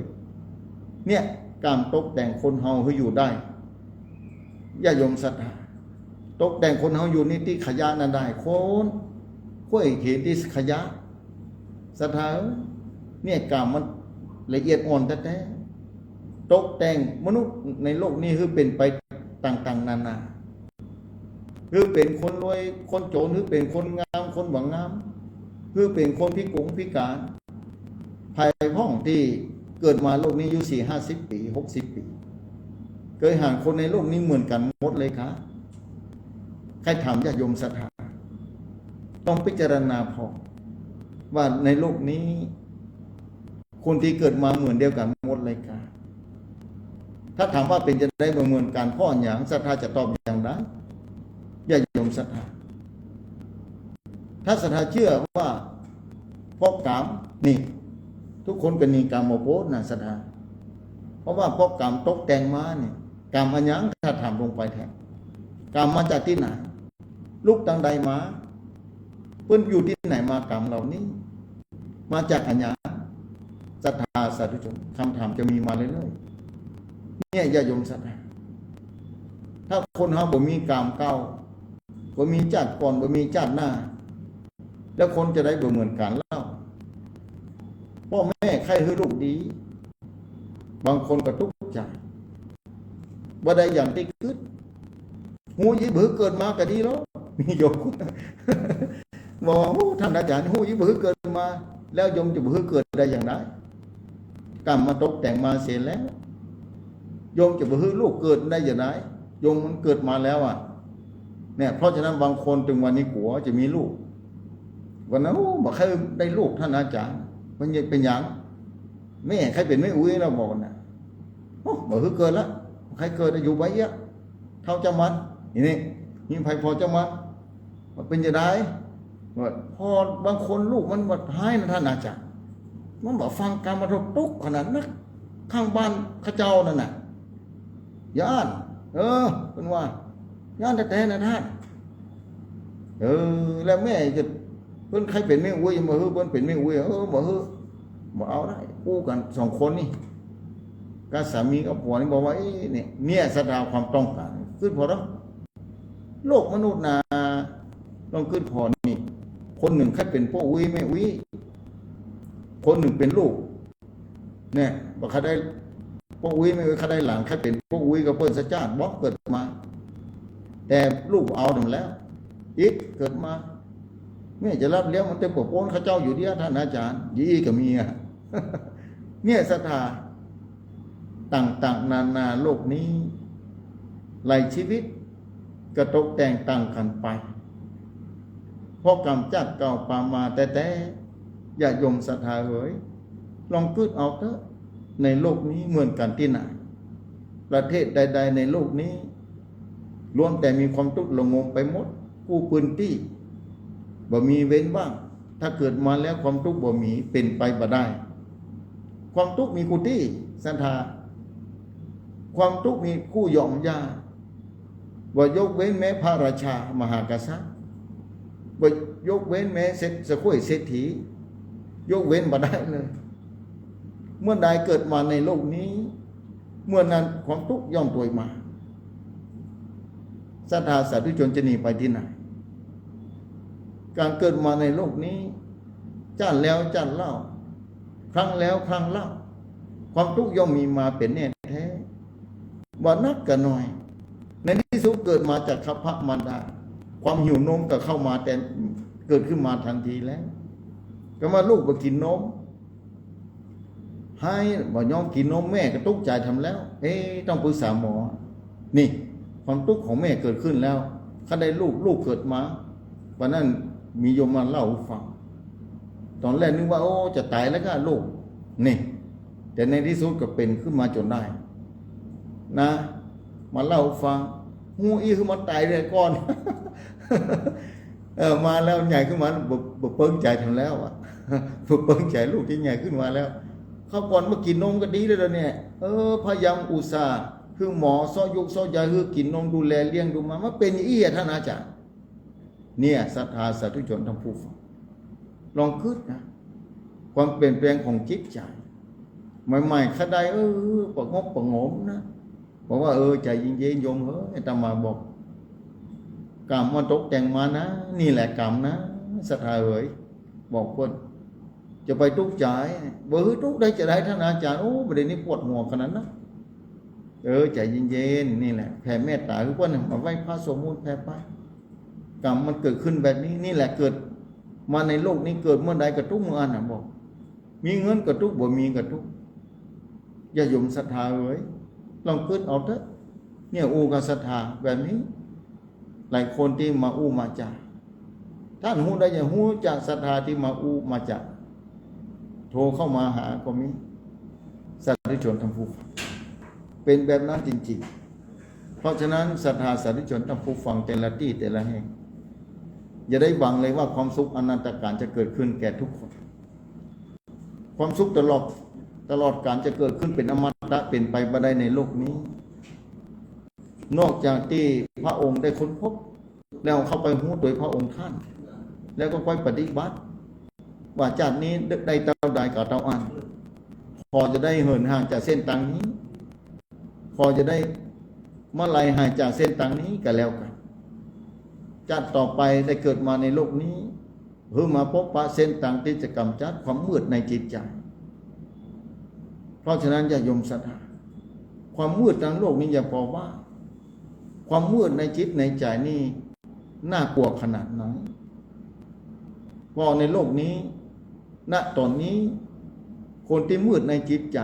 เนี่ยการตกแต่งคนเฮาให้อยู่ได้ญาติโยมศรัทธาตกแต่งคนเฮาอยู่นี่ที่ขยะนั่นได้คนคุ้ยเห็นที่ขยะศรัทธาเนี่ยกรรมมันละเอียดอ่อนแท้ๆตกแต่งมนุษย์ในโลกนี้คือเป็นไปต่างๆนานาคือเป็นคนรวยคนจนหรือเป็นคนงามคนหวังงามคือเป็นคนพิกลพิการภายห้องที่เกิดมาโลกนี้อยู่40-50 ปี60 ปีเคยห่างคนในโลกนี้เหมือนกันหมดเลยครับใครถามญาติโยมศรัทธาต้องพิจารณาพอว่าในโลกนี้คนที่เกิดมาเหมือนเดียวกันหมดเลยครับถ้าถามว่าเป็นจะได้เหมือนกันพ่ออย่างศรัทธาจะตอบอย่างไรญาติโยมศรัทธาถ้าศรัทธาเชื่อว่าเพราะกรรมนี่ทุกคนเป็นนิกรรมโพสนะศรัทธาเพราะว่าเพราะกรรมตกแต่งมาเนี่ยกรรมอันยังถ้าทำลงไปแทนกรรมมาจากที่ไหนลูกตังใดมาเพิ่นอยู่ที่ไหนมากรรมเหล่านี้มาจากอันยังศรัทธาสาธุชนคำถามจะมีมาเรื่อยๆเนี่ยญาติโยมศรัทธาถ้าคนเฮาบ่มีกรรมเก่าบ่มีชาติก่อนบ่มีชาติหน้าแล้วคนจะได้บ่เหมือนกันเล่าพ่อแม่ใครให้ลูกดีบางคนก็ทุกข์ใจบ่ได้อย่างที่คิดหูยิบหือเกิดมาก็ดีแล้วมีโยมบอกท่านอาจารย์หูยิบหือเกิดมาแล้วโยมจะบือเกิดได้อย่างไรกรรมมาตกแต่งมาเสียแล้วโยมจะบือลูกเกิดได้อย่างไรโยมมันเกิดมาแล้วอ่ะเนี่ยเพราะฉะนั้นบางคนถึงวันนี้ผัวจะมีลูกวันนั้นบอกใครได้ลูกท่านอาจารย์มันยังเป็นอย่างแม่ใครเป็นไม่อุ้ยเราบอกนะโอ้บอกเกิดแล้วใครเกิดอยู่ไว้เยอะเท่าจะมันนี่นี่ไผ่พอจะมันเป็นจะได้พอบางคนลูกมันบัดท้ายนะท่านอาจารย์มันบอกฟังการมาทบตุกขนาดนั้นข้างบ้านข้าเจ้านั่นน่ะย่านเป็นว่าย่านแต่นะท่านแล้วแม่จะเพิ่นใครเป็นไม่อุ้ยมาเพิ่นเป็นไม่อุ้ยบอกเอาได้กู้กัน2 คนนี่ก็สามีกับผัวนี่บอกว่าเนี่ยแสดงความต้องการขึ้นพอแล้วโลกมนุษย์นะต้องขึ้นพอนี่คนหนึ่งใครเป็นพ่ออุ้ยไม่อุ้ยคนหนึ่งเป็นลูกเนี่ยบอกใครได้พ่ออุ้ยไม่อุ้ยใครได้หลังใครเป็นพ่ออุ้ยก็เปิ้นสัจจาบล็อกเกิดมาแต่ลูกเอาถึงแล้วอีกเกิดมาแม่จะรับเลี้ยงมันเต็มปกโป้นข้าเจ้าอยู่เดียวท่านอาจารย์ยี่ก็มีเนี่ยศรัทธาต่างๆนานาโลกนี้หลายชีวิตกระตกแต่งต่างกันไปเพราะกรรมจัดเก่าปามาแต่อย่าโยมศรัทธาเอ๋ยลองคิดเอาเถอะในโลกนี้เหมือนกันที่ไหนประเทศใดๆในโลกนี้ล้วนแต่มีความทุกข์ระงมไปหมดกู้พื้นที่บ่มีเว้นว่างถ้าเกิดมาแล้วความทุกข์บ่มีเป็นไปบ่ได้ความทุกข์มีคู่ที่ศรัทธาความทุกข์มีคู่ยอมยาว่ายกเว้นแม้พระราชามหากษัตริย์ว่ายกเว้นแม้สกุลเศรษฐียกเว้นบ่ได้เลยเมื่อใดเกิดมาในโลกนี้เมื่อนั้นความทุกข์ย่อมตัวมาศรัทธาสาธุชนจะหนีไปที่ไหนการเกิดมาในโลกนี้จ้านแล้วจ้านเล่าครั้งแล้วครั้งเล่าความทุกข์ย่อมมีมาเป็นแน่แท้บ่นักก็น้อยในที่สุดเกิดมาจากคัพพะมารดาความหิวนมก็เข้ามาแต่เกิดขึ้นมาทันทีแล้วก็มาลูกบ่กินนมให้บ่ยอมกินนมแม่ก็ทุกข์ใจทำแล้วต้องปรึกษาหมอนี่ความทุกข์ของแม่เกิดขึ้นแล้วถ้าได้ลูกเกิดมาวันนั้นมีโยมมาเล่าฟังตอนแรกนึกว่าจะตายแล้วก็ลูกนี่แต่ในที่สุดก็เป็นขึ้นมาจนได้นะมาเล่าฟังหูคือมันตายเลยก่อน มาแล้วใหญ่ขึ้นมาเปิ้งใจทำแล้วอ่ะ เปิ้งใจลูกที่ใหญ่ขึ้นมาแล้วเขาก่อนมากินนมก็ดีแล้วเนี่ยพยายามอุตส่าห์คือหมอซ้อยกซ้อยาคือกินนมดูแลเลี้ยงดูมาเป็นท่านอาจารย์เนี่ยศรัทธาสาธุชนทั้งผู้ฟัง ลองคิดนะความเปลี่ยนแปลงของจิตใจใหม่ๆขดายประงบประงมนะบอกว่าใจเย็นๆโยมเฮ้ยอาตมาบอกกรรมมันตกแต่งมานะนี่แหละกรรมนะศรัทธาเอ๋ยบอกคนจะไปทุกข์ใจทุกข์ได้จะได้ท่านอาจารย์ประเด็นนี้ปวดหัวขนาดนั้นใจเย็นๆนี่แหละแผ่เมตตาทุกคนมาไหว้พระสมมุติแผ่ไปกรรมมันเกิดขึ้นแบบนี้นี่แหละเกิดมาในโลกนี้เกิดเมื่อใดกระทุกเมื่อนั้นบอกมีเงินกระทุกบ่มีกระทุกอย่าหยุ่มศรัทธาเอ๋ยลองคิดเอาเถอะเนี่ยกับศรัทธาแบบนี้หลายคนที่มามาจากท่านหูได้อย่างหูจากศรัทธาที่มามาจากโทรเข้ามาหาก็มีสาธุชนทั้งผู้ฟังเป็นแบบนั้นจริงๆเพราะฉะนั้นศรัทธาสาธุชนทั้งผู้ฟังแต่ละที่แต่ละแห่งอย่าได้หวังเลยว่าความสุขอนันตการจะเกิดขึ้นแก่ทุกคนความสุขตลอดการจะเกิดขึ้นเป็นอมตะเป็นไปบ่ได้ในโลกนี้นอกจากที่พระองค์ได้ค้นพบแล้วเข้าไปหูโดยพระองค์ท่านแล้วก็ค่อยปฏิบัติว่าจากนี้ได้เท่าใดก็เท่าอันพอจะได้เหินห่างจากเส้นทางนี้พอจะได้เมื่อไรห่างจากเส้นทางนี้ก็แล้วกันจัดต่อไปได้เกิดมาในโลกนี้เพื่อมาพบปะเส้นทางที่จะกำจัดความมืดในจิตใจเพราะฉะนั้นอย่ายมศรัทธาความมืดทางโลกนี้อย่าพอว่าความมืดในจิตในใจนี่น่ากลัวขนาดไหนเพราะในโลกนี้ณตอนนี้คนที่มืดในจิตใจ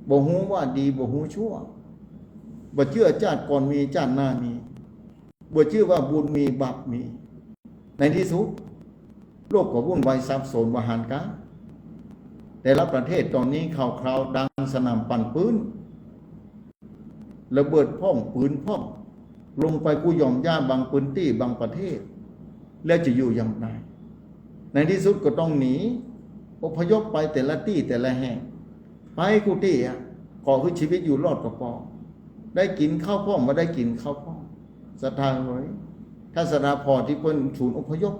บ่ฮู้ว่าดีบ่ฮู้ชั่วบ่เชื่อชาติก่อนมีชาติหน้ามีบ่เชื่อว่าบุญมีบาปมีในที่สุดโลกก็วุ่นวายสับสนวหารกันแต่ละประเทศตอนนี้ข่าวคราวดังสนามปั่นปืนระเบิดพ่องปืนพ่องลงไปกูหย่อมย่าบางพื้นที่บางประเทศแล้วจะอยู่อย่างไรในที่สุดก็ต้องหนีอพยพไปแต่ละที่แต่ละแห่งไปกูที่ขอคือชีวิตอยู่รอดก็พอได้กินข้าวพ่องมาได้กินข้าวพ่องศรัทธาไว้ถ้าศรัทธาพอที่เปิ้นศูนย์อพยพ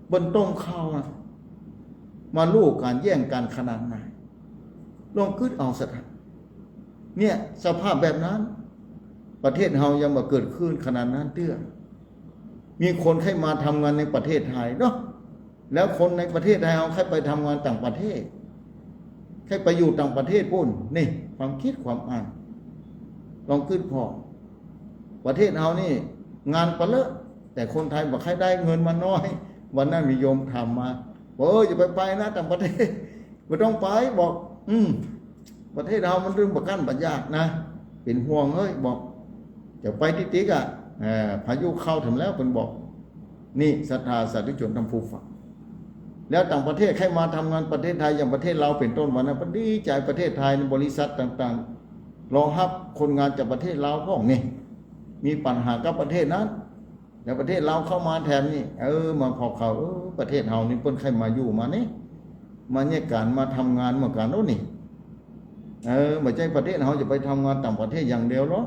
เปิ้นต้องเข้ามาลูกการแย่งการขนาดไหนลองคิดเอาศรัทธาเนี่ยสภาพแบบนั้นประเทศเฮายังมาเกิดขึ้นขนาดนั้นเตื้อมีคนให้มาทำงานในประเทศไทยเนาะแล้วคนในประเทศไทยเอาให้ไปทำงานต่างประเทศให้ไปอยู่ต่างประเทศปุ่นนี่ความคิดความอ่านลองคิดพอประเทศเฮานี่งานปะเลอะแต่คนไทยบอกให้ได้เงินมาน้อยวันนั้นมีโยมถามมาอย่าไปนะต่างประเทศไม่ต้องไปบอกประเทศเรามันเรื่องประกันปัญญานะเป็นห่วงบอกจะไปติ๊กพายุเข้าถึงแล้วเป็นบอกนี่ศรัทธาสาธุชนทำผู้ฟังแล้วต่างประเทศใครมาทำงานประเทศไทยอย่างประเทศเราเป็นต้นวันนั้นดีใจประเทศไทยในบริษัทต่างๆรอรับคนงานจากประเทศเราพ้องนี่มีปัญหากับประเทศนั้นแล้วประเทศเราเข้ามาแทนนี่มาพอเขาประเทศเฮานี่เปิ้นใครมาอยู่มานี่มาเนี่ยการมาทำงานมาการโน่นนี่ไม่ใช่ประเทศเฮาจะไปทำงานต่างประเทศอย่างเดียวหรอก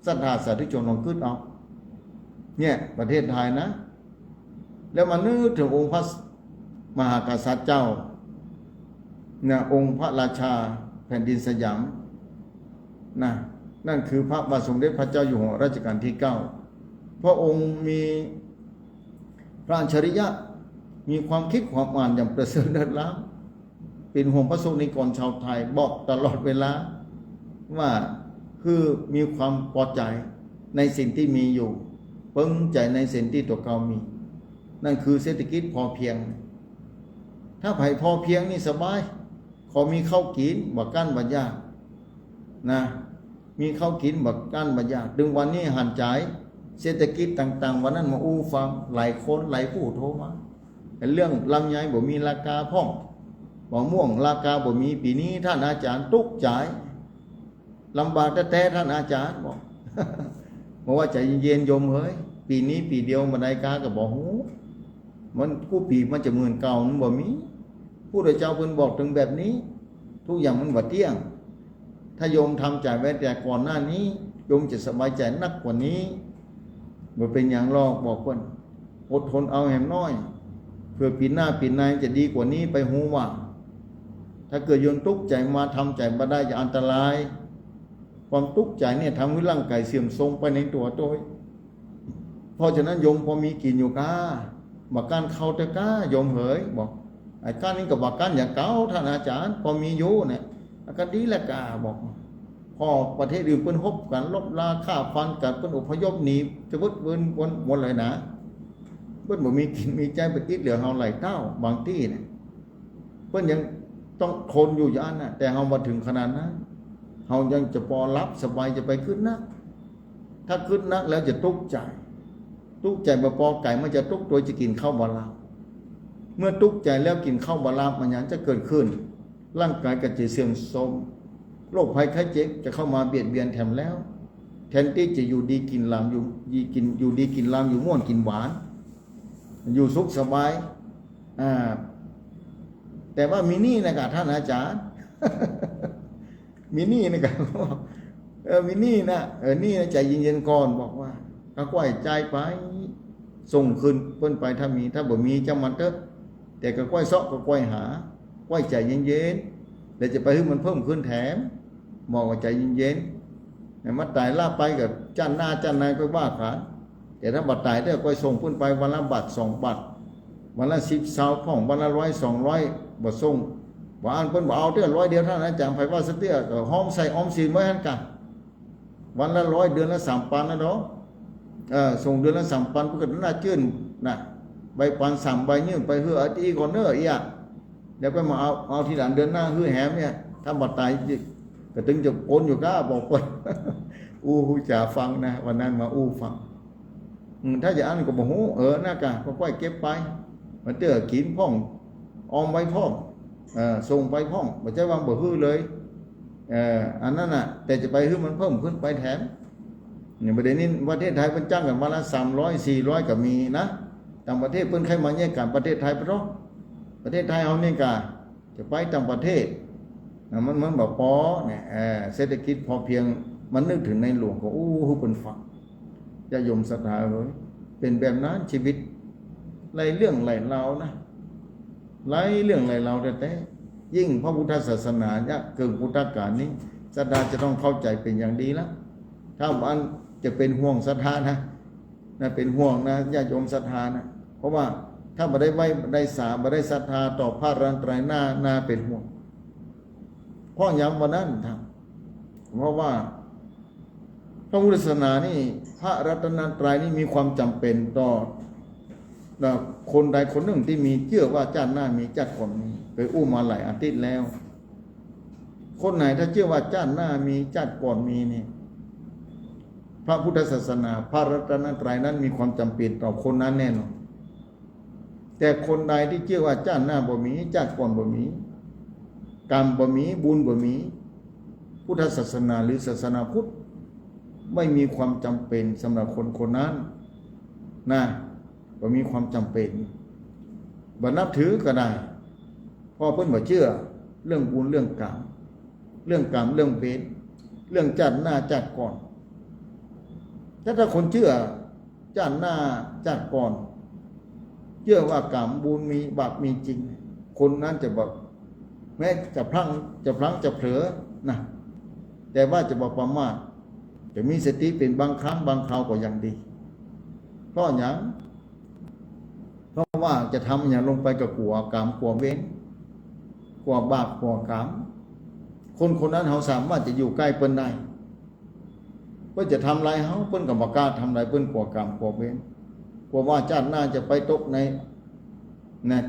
ศรัทธาสาธุชนลองคิดเอาเนี่ยประเทศไทยนะแล้วมานึกถึงองค์พระมหากษัตริย์เจ้านะองค์พระราชาแผ่นดินสยามนะนั่นคือพระบาทสมเด็จพระเจ้าอยู่หัวรัชกาลที่9พระองค์มีพระอัจฉริยะมีความคิดความอ่านอย่างประเสริฐเลิศล้ำเป็นห่วงพระสงฆ์นิกรชาวไทยบอกตลอดเวลาว่าคือมีความพอใจในสิ่งที่มีอยู่ปึ้งใจในสิ่งที่ตัวเขามีนั่นคือเศรษฐกิจพอเพียงถ้าไผ่พอเพียงนี่สบายขอมีข้าวกินบักกั้นบัญญานะมีข้าวกินบักกั้นบัญญาดึงวันนี้หันใจเศรษฐกิจต่างๆวันนั้นมาฟังหลายคนหลายผู้โทรมาเป็นเรื่องลำไยบ่มีราคาพ่องบ่ม่วงราคาบ่มีปีนี้ท่านอาจารย์ตุกจ่ายลำบากแต่ท่านอาจารย์บอกว่าใจเย็นๆโยมเฮ้ยปีนี้ปีเดียวมาได้กาก็บอกหูมันกู้ปีมันจะเหมือนเก่ามันบ่มีผู้โดยเจ้าเพิ่นบอกถึงแบบนี้ทุกอย่างมันบ่เที่ยงถ้าโยมทำใจไว้แต่ก่อนหน้านี้โยมจะสบายใจนักกว่านี้บ่เป็นอย่างหรอกบอกเพิ่นอดทนเอาแหมน้อย เพื่อปีหน้าปีในจะดีกว่านี้ไปหูว่าถ้าเกิดโยนทุกข์ใจมาทำใจบ่ได้จะอันตราย ความทุกข์ใจเนี่ยทำให้ร่างกายเสื่อมทรงไปในตัวโดยเพราะฉะนั้นโยมพอมีกินอยู่ก้าบักการเข้าแต่ก้าโยมเหยบอกไอ้ก้านี่กับบักการอย่างเก่าท่านอาจารย์พอมีอยู่เนี่ยก็ดีแหละกาบอกพอประเทศอื่นเปิ้นฮบกันลบลาฆ่าฟันกันเปิ้นอพยพหนีจะวึดเวินวนหมดเลยนะเปิ้นบ่มีกินมีใจไปติดเหลือเฮาไหลเต้าบางที่เนี่ยเปิ้นยังต้องทนอยู่อย่างนั้นนะแต่เฮามาถึงขนาดนั้นเฮายังจะพอรับสบายจะไปขึ้นนะถ้าขึ้นนักแล้วจะทุกข์ใจบ่พอไก่มันจะทุกข์โดยจะกินข้าวบาลาเมื่อทุกข์ใจแล้วกินข้าวบาลามันยังจะเกิดขึ้นร่างกายก็จะเสื่อมโทรมโรคภัยไข้เจ็บจะเข้ามาเบียดเบียนแถมแล้วแทนที่จะอยู่ดีกินลามอยู่ดีกินลามอยู่ม่วนกินหวานอยู่สุขสบายแต่ว่ามีนี่นะครับท่านอาจารย์ มีนี่นะครับมีนี่นะนี่นะใจเย็นๆก่อนบอกว่าก็กว้ใจไปส่งคืนเพิ่นไปถ้ามีถ้าบ่มีจังมันเถอะแต่ก็กว้เซาะก็กว้หากว้ใจเย็นๆเดี๋ยวจะไปให้มันเพิ่มขึ้นแถมบอกว่าใจเย็นๆมาตายลาไปกับจันหน้าจันนายก็ว่าขาดแต่ถ้าบัดตายเด้อก็ส่งเพิ่นไปวันละบาท2 บาทวันละ10 20พ่องวันละ100 200บ่ส่งบ่อ่านเพิ่นบ่เอาเด้อ100เดียวเท่านั้นอาจารย์ไผว่าซะเตี้ยก็ห้องใส่ออมสินไว้หั่นกะวันละ100เดือนละ3 ปันนะเนาะส่งเดือนละ3 ปันเพิ่นก็น่าจื้นน่ะใบปัน3 ใบยื่นไปเฮืออาทิก่อนเด้ออีอ่ะเดี๋ยวไปมาเอาทีหลังเดือนหน้าฮือแหมเนี่ยถ้าบัดตายก็ถึงจะโอนอยู่ก้าบอกเพิ่นอู้ฮู้จ๋าฟังนะวันนั้นมาอู้ฟังถ้าจะอ่านก็บ่ฮู้น่ากะก็ค่อยเก็บไปมันเตื้อกินพ่องออมไว้พ่องส่งไปพ่องบ่ใช่ว่าบ่ฮื้อเลยอันนั้นน่ะแต่จะไปฮื้อมันเพิ่มขึ้นไปแถมเนี่ยประเด็นนี้ประเทศไทยเพิ่นจ้างกันวันละ300 400ก็มีนะต่างประเทศเพิ่นใครมาแย่งกันประเทศไทยบ่เนาะประเทศไทยเฮานี่กะจะไปต่างประเทศมันบ่พอเนี่ยเศรษฐกิจพอเพียงมันนึกถึงในหลวงก็อู้ฮู้เพิ่นฟังญาติโยมศรัทธาเอ้ยเป็นแบบนั้นชีวิตหลายเรื่องหลายราวนะหลายเรื่องหลายราวแต่ยิ่งพระพุทธศาสนาเนี่ยเกิดพุทธกาลนี้ศรัทธาจะต้องเข้าใจเป็นอย่างดีแล้วถ้ามันจะเป็นห่วงศรัทธานะเป็นห่วงนะญาติโยมศรัทธานะเพราะว่าถ้าบ่ได้ไว้ได้สาบ่ได้ศรัทธาต่อพระรัตนตรัยน่าเป็นห่วงเพราะย้ำวันนั้นทำเพราะว่าพระพุทธศาสนานี่พระรัตนตรัยนี่มีความจำเป็นต่อคนใดคนหนึ่งที่มีเชื่อว่าชาติหน้ามีชาติก่อนมีเคยอู้มาหลายอาทิตย์แล้วคนไหนถ้าเชื่อว่าชาติหน้ามีชาติก่อนมีนี่พระพุทธศาสนาพระรัตนตรัยนั้นมีความจำเป็นต่อคนนั้นแน่นอนแต่คนใดที่เชื่อว่าชาติหน้าบ่มีชาติก่อนบ่มีกรรมบ่มีบุญบ่มีพุทธศาสนาหรือศาสนาพุทธไม่มีความจำเป็นสำหรับคนคนนั้นนะบ่มีความจำเป็นบ่นับถือก็ได้พอเพิ่นบ่เชื่อเรื่องบุญเรื่องกรรมเรื่องเวรเรื่องชาติหน้าชาติก่อนถ้าคนเชื่อชาติหน้าชาติก่อนเชื่อว่ากรรมบุญมีบาปมีจริงคนนั้นจะบอกแม้จะพลั้งจะเผลอนะแต่ว่าจะบอกประมาทจะมีสติเป็นบางครั้งบางคราวก็ยังดีเพราะอย่างเพราะว่าจะทำอย่างลงไปกับกลัวกรรมกลัวเวรกลัวบาปกลัวกรรมคนนั้นเขาสามารถจะอยู่ใกล้เปิ้นได้เพิ่นจะทำลายเขาเปิ้นก็บ่กล้าทำลายเปิ้นกลัวกรรมกลัวเวรกลัวว่าชาติหน้าจะไปตกใน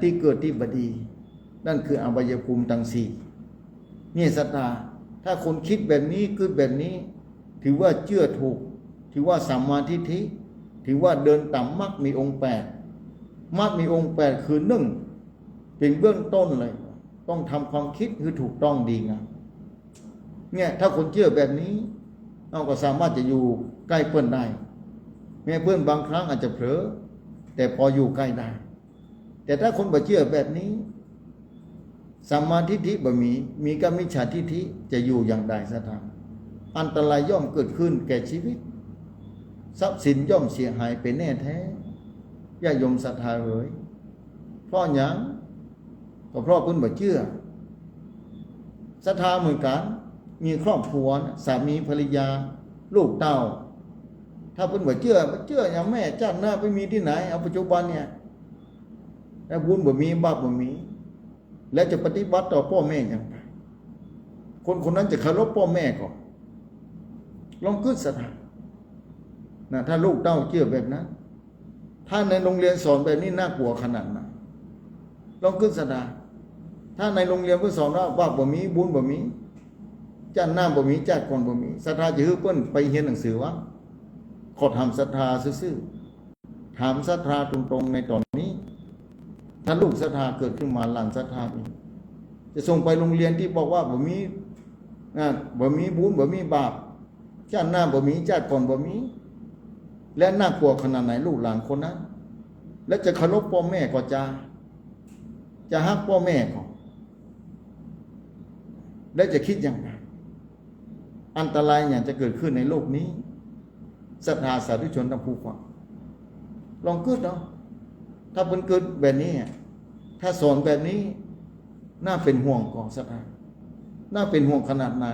ที่เกิดที่บดีนั่นคืออบายภูมิทั้ง4นี่ศรัทธาถ้าคนคิดแบบนี้คือแบบนี้ถือว่าเชื่อถูกถือว่าสัมมาทิฏฐิถือว่าเดินตามมรรคมีองค์8มรรคมีองค์8คือ1เป็นเบื้องต้นเลยต้องทำความคิดคือถูกต้องดีงามเนี่ยถ้าคนเชื่อแบบนี้เราก็สามารถจะอยู่ใกล้เพื่อนได้แม้เพื่อนบางครั้งอาจจะเผลอแต่พออยู่ใกล้ได้แต่ถ้าคนบ่เชื่อแบบนี้สัมมาทิฏฐิบ่มีกับมิจฉาทิฏฐิจะอยู่อย่างใดสักทางอันตรายย่อมเกิดขึ้นแก่ชีวิตทรัพย์สินย่อมเสียหายเป็นแน่แท้ญาติโยมศรัทธาเอ๋ยเพ ราะหยังก็เพราะเพิ่นบ่เชื่อศรัทธาเหมือนกันมีครอบครัวสามีภรรยาลูกเต้าถ้าเพิ่นบ่เชื่ออย่างแม่ชาติหน้าไปมีที่ไหนเอาปัจจุบันเนี่ยแล้วบุญบ่มีบาปบ่มีแล้วจะปฏิบัติต่อพ่อแม่อย่างไรคนคนนั้นจะเคารพพ่อแม่ก่อนลองคิดศรัทธานะถ้าลูกเต้าเชื่อแบบนั้นถ้าในโรงเรียนสอนแบบนี้น่ากลัวขนาดไหนลองคิดศรัทธาถ้าในโรงเรียนเพิ่นสอนว่าบาปบ่มีบุญบ่มีชาติหน้าบ่มีชาติก่อนบ่มีศรัทธาจะฮือเพิ่นไปเรียนหนังสือวะขอถามศรัทธาซื่อๆถามศรัทธาตรงๆในตอนนี้ถ้าลูกศรัทธาเกิดขึ้นมาหลานศรัทธาอีกจะส่งไปโรงเรียนที่บอกว่าบ่มีบุญบ่มีบาปชาติหน้าบ่มีชาติก่อนบ่มีและน่ากลัวขนาดไหนลูกหลานคนนั้นและจะเคารพพ่อแม่ก็จะฮักพ่อแม่ก็และจะคิดอย่างไรอันตรายอย่างจะเกิดขึ้นในโลกนี้ศรัทธาสาธุชนทั้งผู้ฟังลองคิดเนาะถ้าเพิ่นเกิดแบบนี้ถ้าสอนแบบนี้น่าเป็นห่วงของศรัทธาน่าเป็นห่วงขนาดไหน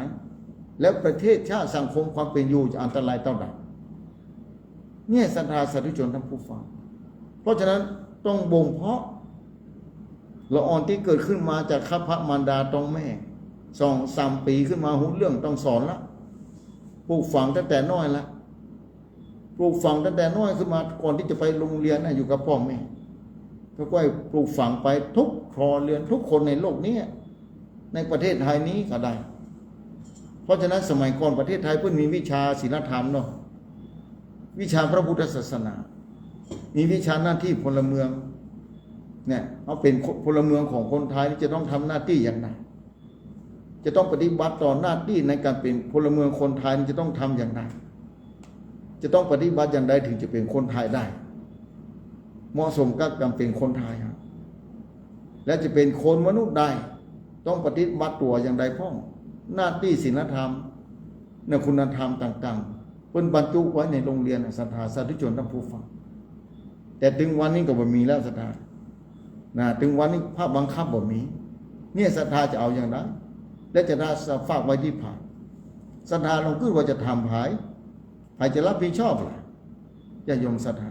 แล้วประเทศชาติสังคมความเป็นอยู่จะอันตรายเท่าใดเนี่ยศรัทธาสาธุชนทั้งผู้ฟังเพราะฉะนั้นต้องบ่มเพาะละอ่อนที่เกิดขึ้นมาจากข้าพระมารดาต้องแม่2-3 ปีขึ้นมาหูเรื่องต้องสอนละปลูกฝังตั้งแต่น้อยละปลูกฝังตั้งแต่น้อยขึ้นมาก่อนที่จะไปโรงเรียนนะอยู่กับพ่อแม่ก็ค่อยปลูกฝังไปทุกครัวเรือนทุกคนในโลกนี้ในประเทศไทยนี้ก็ได้เพราะฉะนั้นสมัยก่อนประเทศไทยเพิ่งมีวิชาศีลธรรมเนาะวิชาพระพุทธศาสนามีวิชาหน้าที่พลเมืองเนี่ยเอาเป็นพลเมืองของคนไทยจะต้องทำหน้าที่อย่างไรจะต้องปฏิบัติต่อหน้าที่ในการเป็นพลเมืองคนไทยจะต้องทำอย่างไรจะต้องปฏิบัติอย่างไรถึงจะเป็นคนไทยได้เหมาะสมกับการเป็นคนไทยครับและจะเป็นคนมนุษย์ได้ต้องปฏิบัติตัวอย่างไรพ่องหน้าที่ศีลธรรมในคุณธรรมต่างๆเป็นบรรจุไว้ในโรงเรียนศรัทธาสาธุชนทั้งผู้ฟังแต่ถึงวันนี้ก็บ่มีแล้วศรัทธาถึงวันนี้ภาพบังคับบ่มีเนี่ยศรัทธาจะเอาอย่างไรและจะฝากไว้ที่ผ่านศรัทธาลงคิดว่าจะทำหายจะรับผิดชอบล่ะอย่ายอมศรัทธา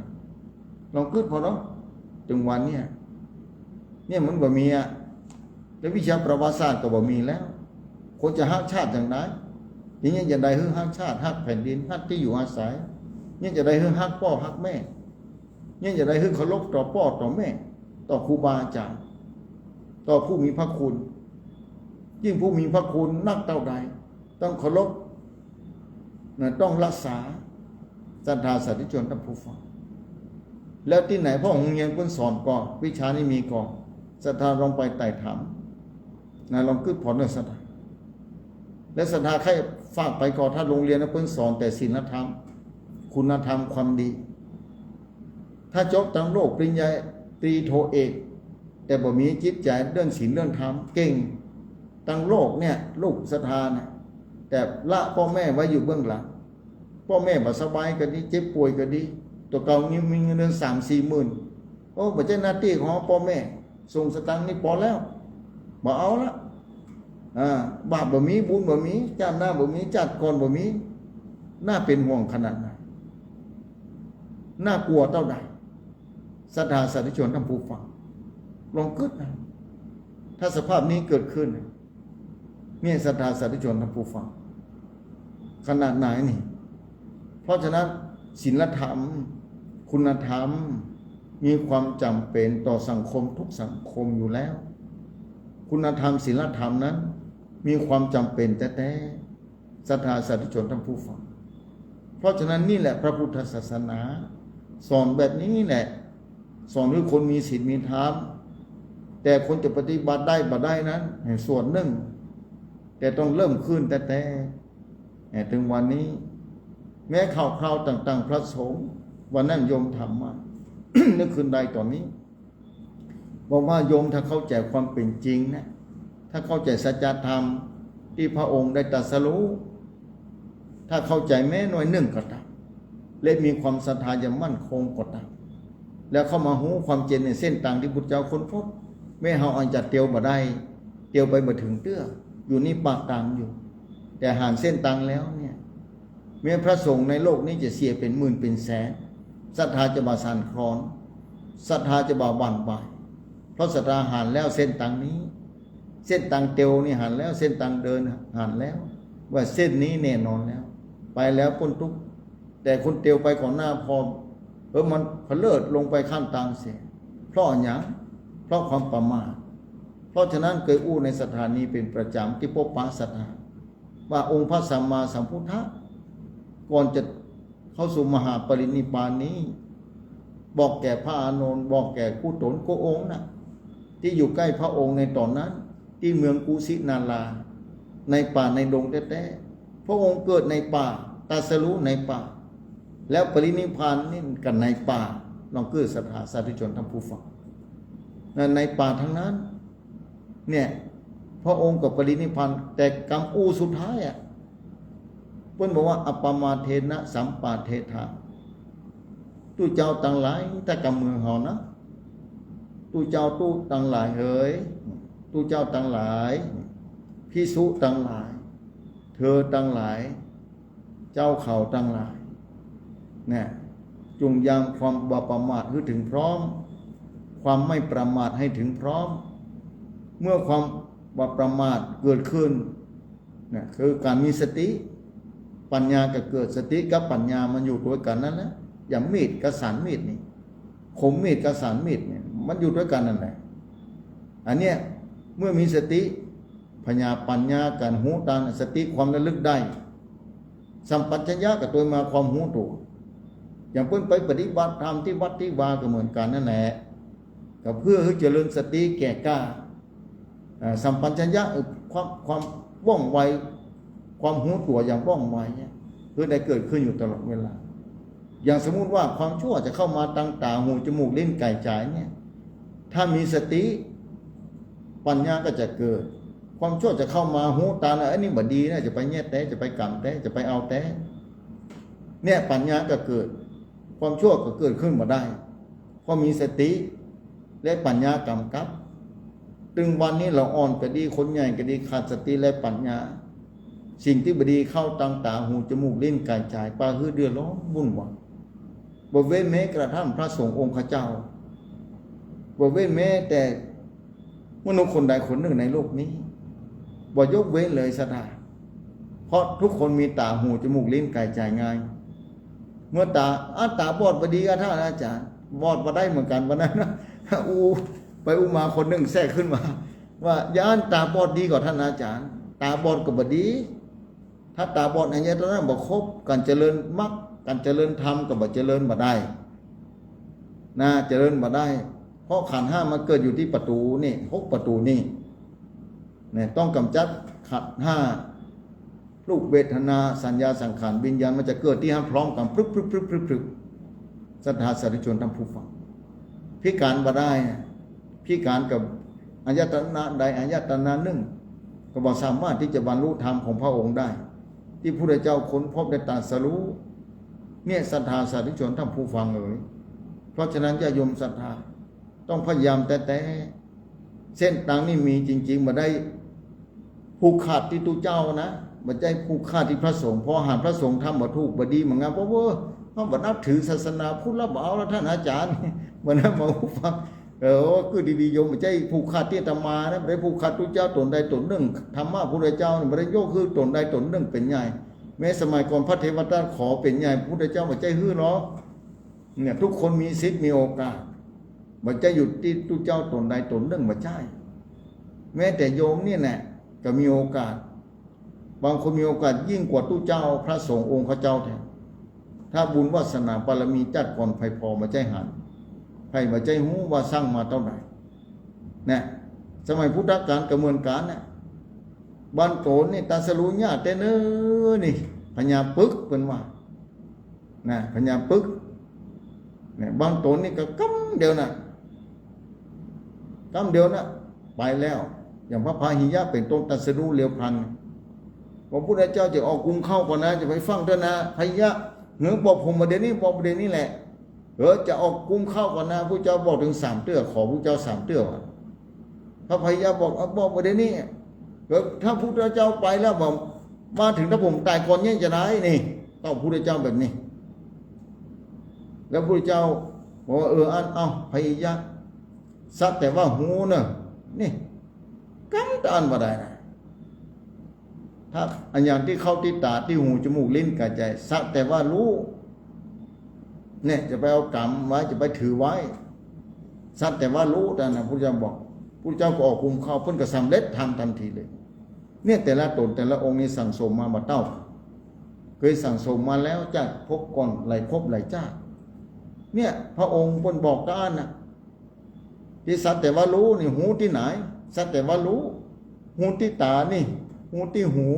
ลองคิดพอเนาะถึงวันเนี่ยมันบ่มีแล้ววิชาประวัติศาสตร์ก็บ่มีแล้วคนจะฮักชาติอย่างไรอย่างนี้จะได้ฮึ่งฮักชาติฮักแผ่นดินฮักที่อยู่อาศัยเนี่ยจะได้ฮึ่งฮักพ่อฮักแม่เนี่ยจะได้ฮึ่งเคารพต่อพ่อต่อแม่ต่อครูบาอาจารย์ต่อผู้มีพระคุณยิ่งผู้มีพระคุณนักเท่าใดต้องเคารพต้องรักษาศรัทธาสาธุชนทั้งผู้ฟังแล้วที่ไหนพ่อองค์เงียนเพิ่นสอนก่อนวิชานี้มีก่อนศรัทธาลองไปไต่ถามลองคิดผลด้วยศรัทธาและศรัทธาใครฝากไปก่อนถ้าโรงเรียนเพิ่นสอนแต่ศีลธรรมคุณธรรมความดีถ้าจบทั้งโลกปริญญาตรีโทเอกแต่บ่มีจิตใจเรื่องศีลเรื่องธรรมเก่งทั้งโลกเนี่ยลูกศรัทธาเนี่ยแต่ละพ่อแม่ไว้อยู่เบื้องหลังพ่อแม่บ่สบายก็ดีเจ็บป่วยก็ดีตัวเก่านี้มีเงินเดือน3-4 หมื่นโอ้บ่ใช่หน้าที่ของพ่อแม่ส่งสตังค์นี่พอแล้วบ่เอาละบาปบ่มีบุญบ่มีชาติหน้าบ่มีชาติก่อนบ่มีน่าเป็นห่วงขนาดไหนน่ากลัวเท่าใดศรัทธาสาธุชนทั้งผู้ฟังลองคิดนะถ้าสภาพนี้เกิดขึ้นเนี่ยศรัทธาสาธุชนทั้งผู้ฟังขนาดไหนนี่เพราะฉะนั้นศีลธรรมคุณธรรมมีความจำเป็นต่อสังคมทุกสังคมอยู่แล้วคุณธรรมศีลธรรมนั้นมีความจำเป็นแต่ศรัทธาสาธุชนทั้งผู้ฟังเพราะฉะนั้นนี่แหละพระพุทธศาสนาสอนแบบนี้นี่แหละสอนให้คนมีศีลมีธรรมแต่คนจะปฏิบัติได้บ่ได้นั้นส่วนหนึ่งแต่ต้องเริ่มขึ้นแต่ถึงวันนี้แม้ข่าวคราวต่างๆพระสงฆ์วันนั้นโยมทำมา นึกขึ้นได้ตอนนี้บอกว่าโยมถ้าเข้าใจความเป็นจริงนะถ้าเข้าใจสัจธรรมที่พระองค์ได้ตรัสรู้ถ้าเข้าใจแม้น้อยหนึ่งก็ตามและมีความศรัทธาอย่างมั่นคงก็ตาม แล้วเข้ามาหูความเจนในเส้นต่างที่พุทธเจ้าค้นพบแม่เฮาอันจัดเตียวบ่ได้เตียวไปบ่ถึงเตื้ออยู่นี่ปากต่างอยู่ แต่ห่างเส้นต่างแล้วเนี่ยแม้พระสงฆ์ในโลกนี้จะเสียเป็นหมื่นเป็นแสนศรัทธาจะบาสั่นคลอนศรัทธาจะบาบั่นบ่ายเพราะศรัทธาหันแล้วเส้นต่างนี้เส้นต่างเตียวนี่หันแล้วเส้นต่างเดินหันแล้วว่าเส้นนี้แน่นอนแล้วไปแล้วพ้นทุกข์แต่คนเตียวไปก่อนหน้าพอมันพเลิศลงไปขั้นต่างเสียเพราะหยังเพราะความประมาทเพราะฉะนั้นเคยอู้ในสถานีเป็นประจำที่พบปะศรัทธาว่าองค์พระสัมมาสัมพุทธะก่อนจะเข้าสู่มหาปรินิพพานนี้บอกแก่พระอานนท์บอกแก่กุตนโกองค์นะที่อยู่ใกล้พระองค์ในตอนนั้นที่เมืองกุสินาราในป่าในดงแท้ๆพระองค์เกิดในป่าตรัสรู้ในป่าแล้วปรินิพพานนี่กันในป่าลองเกิดศรัทธาสาธุชนทั้งผู้ฟังในป่าทั้งนั้นเนี่ยพระองค์กับปรินิพพานแต่กรรมอู้สุดท้ายเพิ่นบอกว่าอัปปมาเทนะสัมปาเทธาตู้เจ้าต่างหลายถ้ากำมือเฮานะตู้เจ้าตู้ต่างหลายเอ๋ยตู้เจ้าต่างหลายภิกษุต่างหลายเธอต่างหลายเจ้าเขาต่างหลายเนี่ยจงยังความบ่ประมาทให้ถึงพร้อมความไม่ประมาทให้ถึงพร้อมเมื่อความบ่ประมาทเกิดขึ้นเนี่ยคือการมีสติปัญญาก็เกิดสติกับปัญญามันอยู่ด้วยกันนั่นแหละอย่างมีดกับสานมีดนี่คมมีดกับสานมีดเนี่ยมันอยู่ด้วยกันนั่นแหละอันเนี้ยเมื่อมีสติปัญญาการหูตาสติความระลึกได้สัมปชัญญะกับตัวมาความหูตัวอย่างเพิ่นไปปฏิบัติธรรมที่วัดที่วาก็เหมือนกันนั่นแหละก็เพื่อให้เจริญสติแก่กล้าสัมปชัญญะความว่องไวความหูตัวอย่างว่องไวเนี่ยเพื่อได้เกิดขึ้นอยู่ตลอดเวลาอย่างสมมุติว่าความชั่วจะเข้ามาตั้งตาหูจมูกลิ้นกายใจเนี่ยถ้ามีสติปัญญาก็จะเกิดความชั่วจะเข้ามาหูตาอันนี้บ่ดีนะจะไปแย่แต่จะไปกรรมแต่จะไปเอาแต่เนี่ยปัญญาก็เกิดความชั่วก็เกิดขึ้นมาได้เพราะมีสติและปัญญากำกับถึงวันนี้เราอ่อนก็ดีคนใหญ่ก็ดีขาดสติและปัญญาสิ่งที่บดีเข้าตั้งตาหูจมูกลิ้นกายใจปาหือเดือดร้อนวุ่นวายบ่เว้นแม้กระทั่งพระสงฆ์องค์ข้าเจ้าบ่เว้นแม้แต่มนุษย์คนใดคนหนึ่งในโลกนี้บ่ยกเว้นเลยสัตว์เพราะทุกคนมีตาหูจมูกลิ้นกายใจง่ายเมื่อตาบอดบ่ดีท่านอาจารย์บอดบ่ได้เหมือนกันวันนั้นนะไปมาคนหนึ่งแทรกขึ้นมาว่าย่านตาบอดดีกว่าท่านอาจารย์ตาบอดก็บ่ดีถ้าตาบอดอันนี้ตอนนั้นบ่ครบการเจริญมรรคการเจริญธรรมก็บ่เจริญบ่ได้นะเจริญบ่ได้เพราะขันธ์5มันเกิดอยู่ที่ประตูนี่6ประตูนี่เนี่ยต้องกำจัดขันธ์5รูปเวทนาสัญญาสังขารวิญญาณมันจะเกิดที่5พร้อมกันพรึบศรัทธาสาธุชนทั้งผู้ฟังพิการบ่ได้พิการกับอายตนะใดอายตนะหนึ่งก็บ่สามารถที่จะบรรลุธรรมของพระองค์ได้ที่พระพุทธเจ้าค้นพบได้ตรัสรู้เนี่ยศรัทธาสาธุชนทั้งผู้ฟังเพราะฉะนั้นญาติโยมศรัทธาต้องพยายามแต่เส้นต่างนี่มีจริงๆมาได้ผูกขาดที่ตุเจ้านะบ่ใจผูกขาดที่พระสงฆ์พอหาพระสงฆ์ทำบ่ถูกบ่ดีเหมือนกันเพราะว่าเขาบ่นับถือศาสนาพุทธแล้วบ่เอาแล้วท่านอาจารย์บ่นำมาฟังคือดีๆโยมบ่ใจผูกขาดที่อาตมานะบ่ได้ผูกขาดตุเจ้าตนใดตนหนึ่งธรรมะพระพุทธเจ้าบ่ได้โยกคือตนใดตนหนึ่งเป็นใหญ่แม้สมัยก่อนพระเทวทัตขอเป็นใหญ่พระพุทธเจ้าบ่ใจฮื้อหรอกเนี่ยทุกคนมีสิทธิ์มีโอกาสบ่ใจหยุดที่ตุเจ้าตนใดตนหนึ่งบ่ใช่แม้แต่โยมเนี่ยแหละก็มีโอกาสบางคนมีโอกาสยิ่งกว่าตุเจ้าพระสงฆ์องค์ข้าเจ้าแท้ถ้าบุญวาสนาบารมีจัดก่อนไผพอมาใจหันไผมาใจหูว่าสร้างมาเท่าไหร่เนี่ยสมัยพุทธกาลกระเมือนการเนี่ยบ้านโตนนี่ตาสรุญาแต่เน้อนี่พญาปึกเป็นว่านะพญาปึกเนี่ยบ้านโตนนี่ก็กำเดียวนะไปแล้วอย่างพระพาหิยะเป็นต้นตรัสรู้เร็วพลันพระพุทธเจ้าจะออกกรุงเข้าก่อนนะจะไปฟังเถอะนะพหิยะเหนือบอกผมประเด็นนี้บอกประเด็นนี้แหละ จะออกกุมข้าวก่อนนะพระเจ้าบอกถึง3 เตื้อขอพระเจ้า3 เตื้อพระพายาบอกบอกประเดี๋ยวนี้ถ้าพระเจ้าไปแล้วบอกมาถึงถ้าผมตายก่อนเนี่ยจะได้นี่ต้องพระเจ้าแบบนี้แล้วพระเจ้าบอกว่าเอาพายาสักแต่ว่าหูเนอะนี่กังตานมาได้นะถ้าอันอย่างที่เข้าที่ตาที่หูจมูกลิ้นกายใจสักแต่ว่ารู้เนี่ยจะไปเอากรรมไว้จะไปถือไว้สักแต่ว่ารู้แต่นะพระเจ้าบอกพระเจ้าก็ออกคุมเขาเพิ่นก็สำเร็จทำทันทีเลยเนี่ยแต่ละตนแต่ละองค์นี้สั่งสมมาเต้าเคยสั่งสมมาแล้วจากพบก่อนหลายภพหลายชาติเนี่ยพระองค์เพิ่นบอกกับอันนะที่สักแต่ว่ารู้นี่หูที่ไหนสักแต่ว่ารู้หูที่ตานี่หูที่หู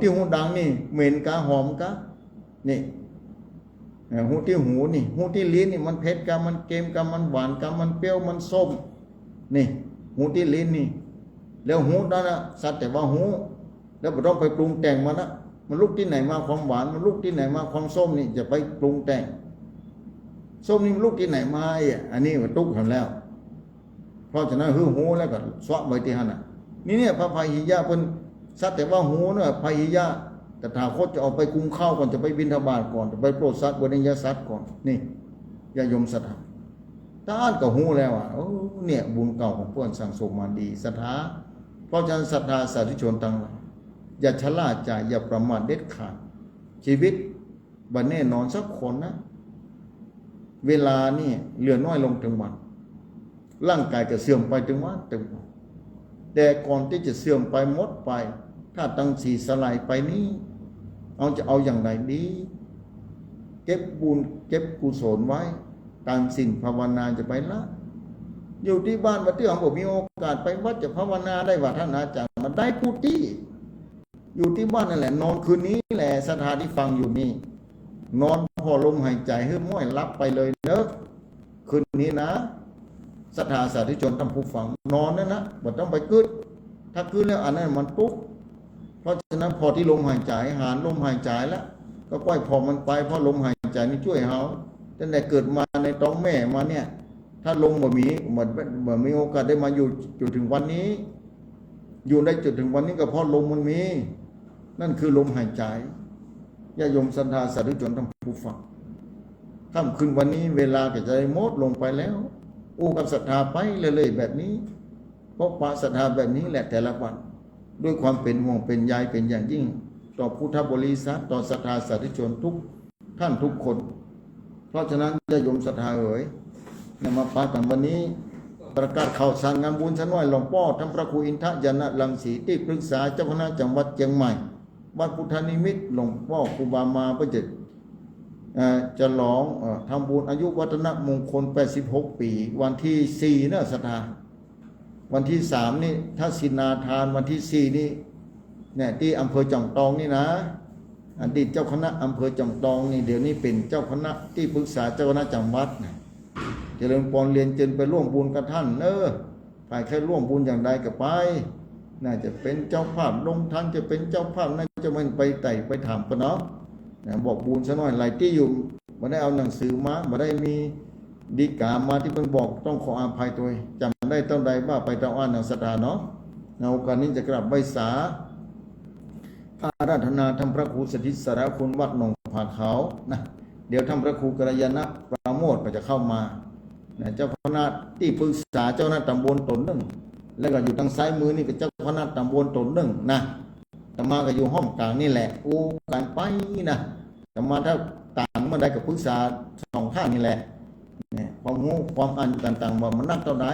ที่หูดังนี่เหม็นกะหอมกะนี่หูที่หูนี่หูที่ลิ้นนี่มันเผ็ดกะมันเค็มกะมันหวานกะมันเปรี้ยวมันส้มนี่หูที่ลิ้นนี่แล้วหูนั่นนะสัตว์แต่ว่าหูแล้วไม่ต้องไปปรุงแต่งมันนะมันลุกที่ไหนมาความหวานมันลุกที่ไหนมาความส้มนี่จะไปปรุงแต่งส้มนี่มันลุกที่ไหนมาอันนี้มันตุกกันแล้วเพราะฉะนั้นหูแล้วก็สวะไว้ที่หันน่ะนี่เนี่ยพระพาหิยะเพิ่นสัตว์แต่ว่าหูเนี่ยพาหิยะแต่ถาคตจะออกไปกุมข้าวก่อนจะไปบิณฑบาตก่อนจะไปโปรดสัตว์บริยสัตว์ก่อนนี่ญาโยมศรัทธาถ้าอ่านก็หูแล้วเนี่ยบุญเก่าของเพื่อนสั่งสมมาดีศรัทธาเพราะฉะนั้นศรัทธาสาธุชนทั้งหลายอย่าชะล่าใจอย่าประมาทเด็ดขาดชีวิตบัดแน่นอนสักคนนะเวลานี่เหลือน้อยลงถึงวันร่างกายก็เสื่อมไปถึงวันแต่ก่อนที่จะเสื่อมไปหมดไปถ้าตั้งสีสลายไปนี้จะเอาอย่างไรดีเก็บบุญเก็บกุศลไว้การสิ่งภาวนาจะไปละอยู่ที่บ้านวัดที่ผมมีโอกาสไปวัดจะภาวนาได้ว่าท่านอาจารย์มันได้กุฏิอยู่ที่บ้านนั่นแหละนอนคืนนี้แหละสถานที่ฟังอยู่นี่นอนพอลมหายใจให้ม้อยรับไปเลยเนอะคืนนี้นะศรัทธาสาธุชนทั้งผู้ฟังนอนนั่นนะบ่ต้องไปกึดถ้ากึดแล้วอันนั้นมันปุ๊บเพราะฉะนั้นพอที่ลมหายใจหารลมหายใจแล้วก็ปล่อยพอมันไปเพราะลมหายใจนี่ช่วยเฮาตั้งแต่เกิดมาในท้องแม่มาเนี่ยถ้าลมบ่มีโอกาสได้มาอยู่จุดถึงวันนี้อยู่ได้จุดถึงวันนี้ก็เพราะลมมันมีนั่นคือลมหายใจญาโยมศรัทธาสาธุชนทั้งผู้ฟังค่ำคืนวันนี้เวลาก็จะได้หมดลงไปแล้วกับศรัทธาไปเรื่อยๆแบบนี้เพราะความศรัทธาแบบนี้แหละแต่ละวันด้วยความเป็นห่วงเป็นใยเป็นอย่างยิ่งต่อพุทธบริษัทต่อศรัทธาสาธุชนทุกท่านทุกคนเพราะฉะนั้นญาโยมศรัทธามาปากันวันนี้ประกาศข่าวสารงานบุญชั้นน้อยหลวงพ่อท่านพระครูอินทยานะรังสีที่ปรึกษาเจ้าคณะจังหวัดเชียงใหม่วัดพุทธนิมิตรหลวงพ่อครูบามาประเจตจะร้องทำบุญอายุวัฒนมงคล86 ปีวันที่4นะศรัทธาวันที่3นี่ทัศินาทานวันที่4นี่เนี่ยที่อำเภอจ่องตองนี่นะอดีตเจ้าคณะอำเภอจ่องตองนี่เดี๋ยวนี้เป็นเจ้าคณะที่ปรึกษาเจ้าคณะจังหวัดนะเจริญพรเรียนเจนไปร่วมบุญกับท่านใครแค่ร่วมบุญอย่างใดก็ไปน่าจะเป็นเจ้าภาพลงท่านจะเป็นเจ้าภาพน่าจะไม่ไปไต่ไปถามกันเนาะบอกบุญซะหน่อยหลายที่อยู่มาได้เอาหนังสือมาได้มีดีกามาที่เพิ่งบอกต้องขออภัยตัวจำได้ต้องใดว่าไปตามอ่านหนังสตาเนาะในโอกาสนี้จะกลับใบสาอาราธนาธรรมพระครูสถิตสารคุณวัดหนองผาขาวนะเดี๋ยวธรรมพระครูกัลยาณปราโมทย์ก็จะเข้ามาเจ้าคณะที่ปรึกษาเจ้าคณะตำบลตนหนึ่งแล้วก็อยู่ทางซ้ายมือนี่ก็เจ้าคณะตำบลตนหนึ่งนะธรรมาก็อยู่ห้องกลางนี่แหละการไปนะธรรมาถ้าต่างเมื่อใดกับปรึกษาสองข้างนี่แหละเนี่ยความรู้ความอ่านต่างๆว่ามันนักเท่าไหร่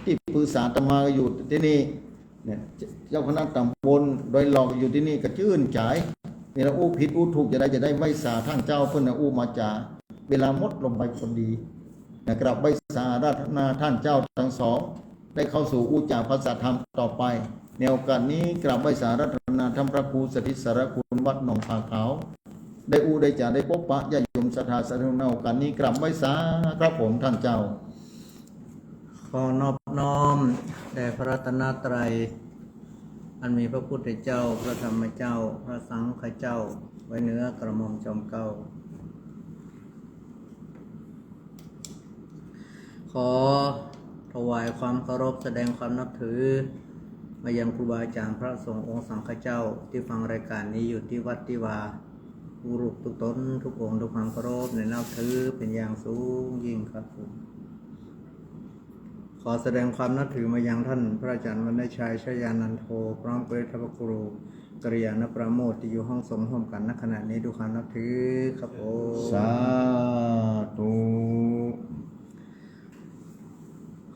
ที่ปรึกษาธรรมาก็อยู่ที่นี่เนี่ยเจ้าคณะตำบลโดยหลอกอยู่ที่นี่ก็ชื่นใจนี่เราผิดถูกจะได้ไว้สาท่านเจ้าเพื่อนมาจาเวลาหมดลงไปคนดีกราบไว้สาราธนาท่านเจ้าทั้งสองได้เข้าสู่จาภาษาธรรมต่อไปในโอกาสนี้กราบไว้สาราธนาธรรมพระครูสถิตสารคุณวัดหนองผาขาวได้ได้จ่าได้พบปะญาติโยมศรัทธาสาธุชนในโอกาสนี้กราบไว้สาครับผมท่านเจ้าขอนอบน้อมแด่พระรัตนตรัยอันมีพระพุทธเจ้าพระธรรมเจ้าพระสังฆเจ้าไว้เหนือกระหม่อมจอมเกล้า ขอถวายความเคารพแสดงความนับถือมายังครูบาอาจารย์พระสงฆ์องค์สังฆเจ้าที่ฟังรายการนี้อยู่ที่วัดที่วาผู้รูปทุกตนทุกองค์ด้วยความเคารพในนับถือเป็นอย่างสูงยิ่งครับผมขอแสดงความนับถือมายังท่านพระอาจารย์วรรณชัยชยานันโทพร้อมด้วยทัพครูกัลยาณประโมทที่อยู่ห้องสงฆ์ร่วมกันณขณะนี้ด้วยความนับถือครับผม สาธุ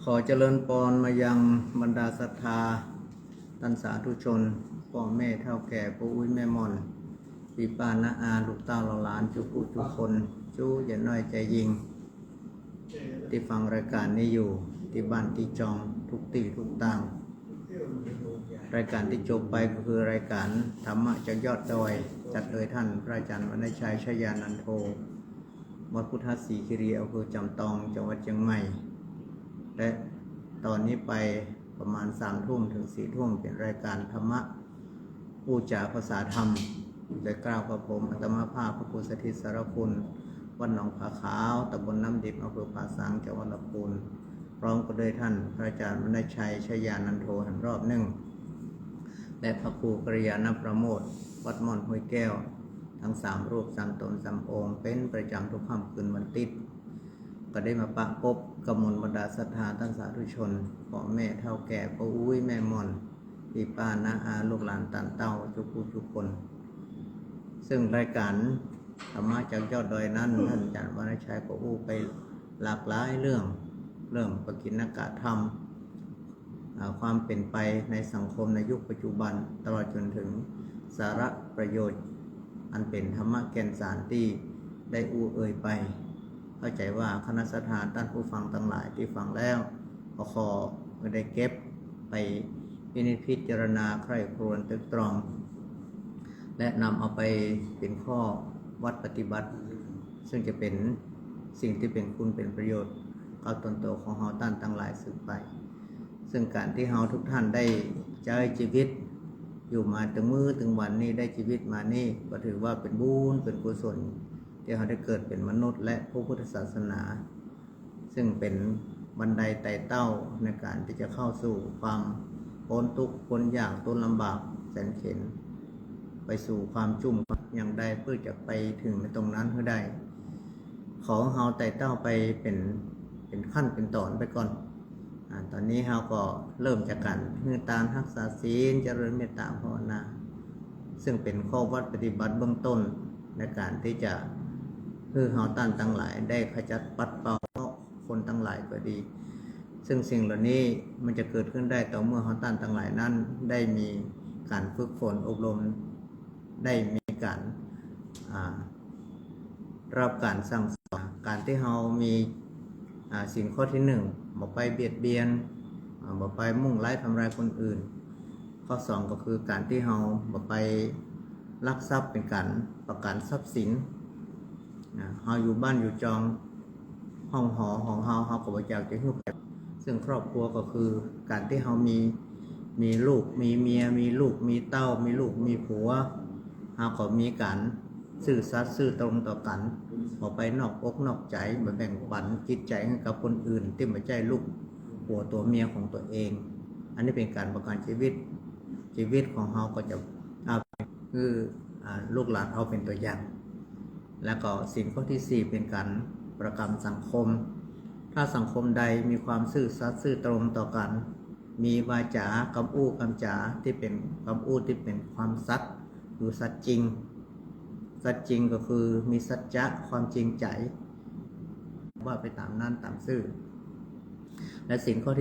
ขอเจริญพรมายังบรรดาศรัทธาท่านสาธุชนพ่อแม่เฒ่าแก่ปู่อุ้ยแม่ม่อนพี่ป้าน้าอาลูกเต้าหลานจุกุจุกคนจู้อย่าน้อยใจยิงที่ฟังรายการนี้อยู่ที่บ้านที่จองทุกที่ทุกต่างรายการที่จบไปก็คือรายการธรรมะจากยอดดอยจัดโดยท่านพระอาจารย์วรรณชัยชยานันโทวัดพุทธศรีคีรีอำเภอจำตองจังหวัดเชียงใหม่และตอนนี้ไปประมาณ3 ทุ่มถึง4 ทุ่มเป็นรายการธรรมะพูดจาภาษาธรรมโดยกล่าวกับผมอัตมาภาพพระครูสถิตสารคุณวัดหนองผาขาวตำบลน้ำดิบอำเภอป่าสังจังหวัดลำพูนพร้อมกับด้วยท่านพระอาจารย์วรรณชัยชยานันโทหันรอบหนึ่งและพระครูกัลยาณประโมทวัดม่อนห้วยแก้วทั้ง3 รูป3 ตน3 องค์เป็นประจำทุกค่ำคืนวันติดก็ได้มาปะพบกับมวลบรรดาศรัทธาท่านสาธุชนพ่อแม่เฒ่าแก่ปู่อุ้ยแม่ม่อนพี่ป้าน้าอาลูกหลานต่างเต้าทุกผู้ทุกคน ซึ่งรายการธรรมะจากยอดดอยนั้นท่านอาจารย์วรรณชัยก็อู้ไปหลากหลายเรื่องปกิณกธรรมความเป็นไปในสังคมในยุคปัจจุบันตลอดจนถึงสาระประโยชน์อันเป็นธรรมะแก่นสารที่ได้อู้เอ่ยไปเข้าใจว่าคณะสัทธาท่านผู้ฟังทั้งหลายที่ฟังแล้วก็ขอไม่ได้เก็บไปพิจารณาใคร่ครวญตรึกตรองและนำเอาไปเป็นข้อวัดปฏิบัติซึ่งจะเป็นสิ่งที่เป็นคุณเป็นประโยชน์กับตนโตของเฮาท่านทั้งหลายสืบไปซึ่งการที่เฮาทุกท่านได้ใช้ชีวิตอยู่มาถึงมื้อถึงวันนี้ได้ชีวิตมานี่ก็ถือว่าเป็นบุญเป็นกุศลที่เฮาได้เกิดเป็นมนุษย์และพระพุทธศาสนาซึ่งเป็นบันไดไต่เต้าในการที่จะเข้าสู่ความพ้นทุกข์พ้นยากพ้นลำบากแสนเข็ญไปสู่ความจุ่มอย่างใดเพื่อจะไปถึงในตรงนั้นให้ได้ขอเฮาไต่เต้าไปเป็นขั้นเป็นตอนไปก่อนตอนนี้เฮาก็เริ่มจากการฮือตานรักษาศีลเจริญเมตตาภาวนาซึ่งเป็นข้อวัดปฏิบัติเบื้องต้นในการที่จะคือเฮาท่านทั้งหลายได้ขจัดปัดเป่าคนทั้งหลายก็ดีซึ่งสิ่งเหล่านี้มันจะเกิดขึ้นได้ต่อเมื่อเฮาท่านทั้งหลายนั้นได้มีการฝึกฝนอบรมได้มีการรับการสั่งสอนการที่เรามีสิ่งข้อที่1บ่ไปเบียดเบียนบ่ไปมุ่งร้ายทำร้ายคนอื่นข้อ2ก็คือการที่เราบ่ไปลักทรัพย์เป็นการประกันทรัพย์สินเราอยู่บ้านอยู่จองห้องหอของเราก็บ่อยากจะฮื้อไปซึ่งครอบครัวก็คือการที่เรามีลูกมีเมียมีลูกมีเต้ามีลูกมีผัวเราก็มีการซื่อสัตย์ซื่อตรงต่อกันออกไปนอกอกนอกใจมาแบ่งปันจิตใจให้กับคนอื่นที่ไม่ใช่ลูกผัวตัวเมียของตัวเองอันนี้เป็นการประกันชีวิตของเราก็จะคือลูกหลานเอาเป็นตัวอย่างแล้วก็สิ่งข้อที่4เป็นการประกันสังคมถ้าสังคมใดมีความซื่อสัตย์ซื่อตรงต่อกันมีวาจากำอู้คำจาที่เป็นคำอู้ที่เป็นความสัตย์อยู่สัตย์จริงก็คือมีสัจจะความจริงใจว่าไปตามนั้นตามซื่อและศีลข้อ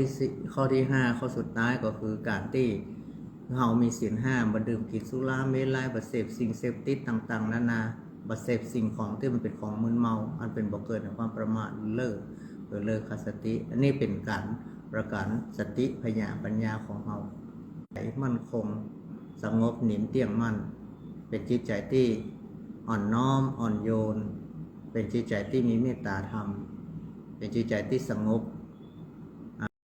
ที่5ข้อสุดท้ายก็คือการที่เรามีศีล5บ่ดื่มกินสุราเมลัยบ่เสพสิ่งเสพติดต่างๆนานาบ่เสพสิ่งของที่มันเป็นของมึนเมาอันเป็นบ่เกิดจากความประมาทเลิกขาดสติอันนี้เป็นการประกันสติปัญญาของเราให้มั่นคงสงบหนิมเที่ยงมั่นเป็นจิตใจที่อ่อนน้อมอ่อนโยนเป็นจิตใจที่มีเมตตาธรรมเป็นจิตใจที่สงบ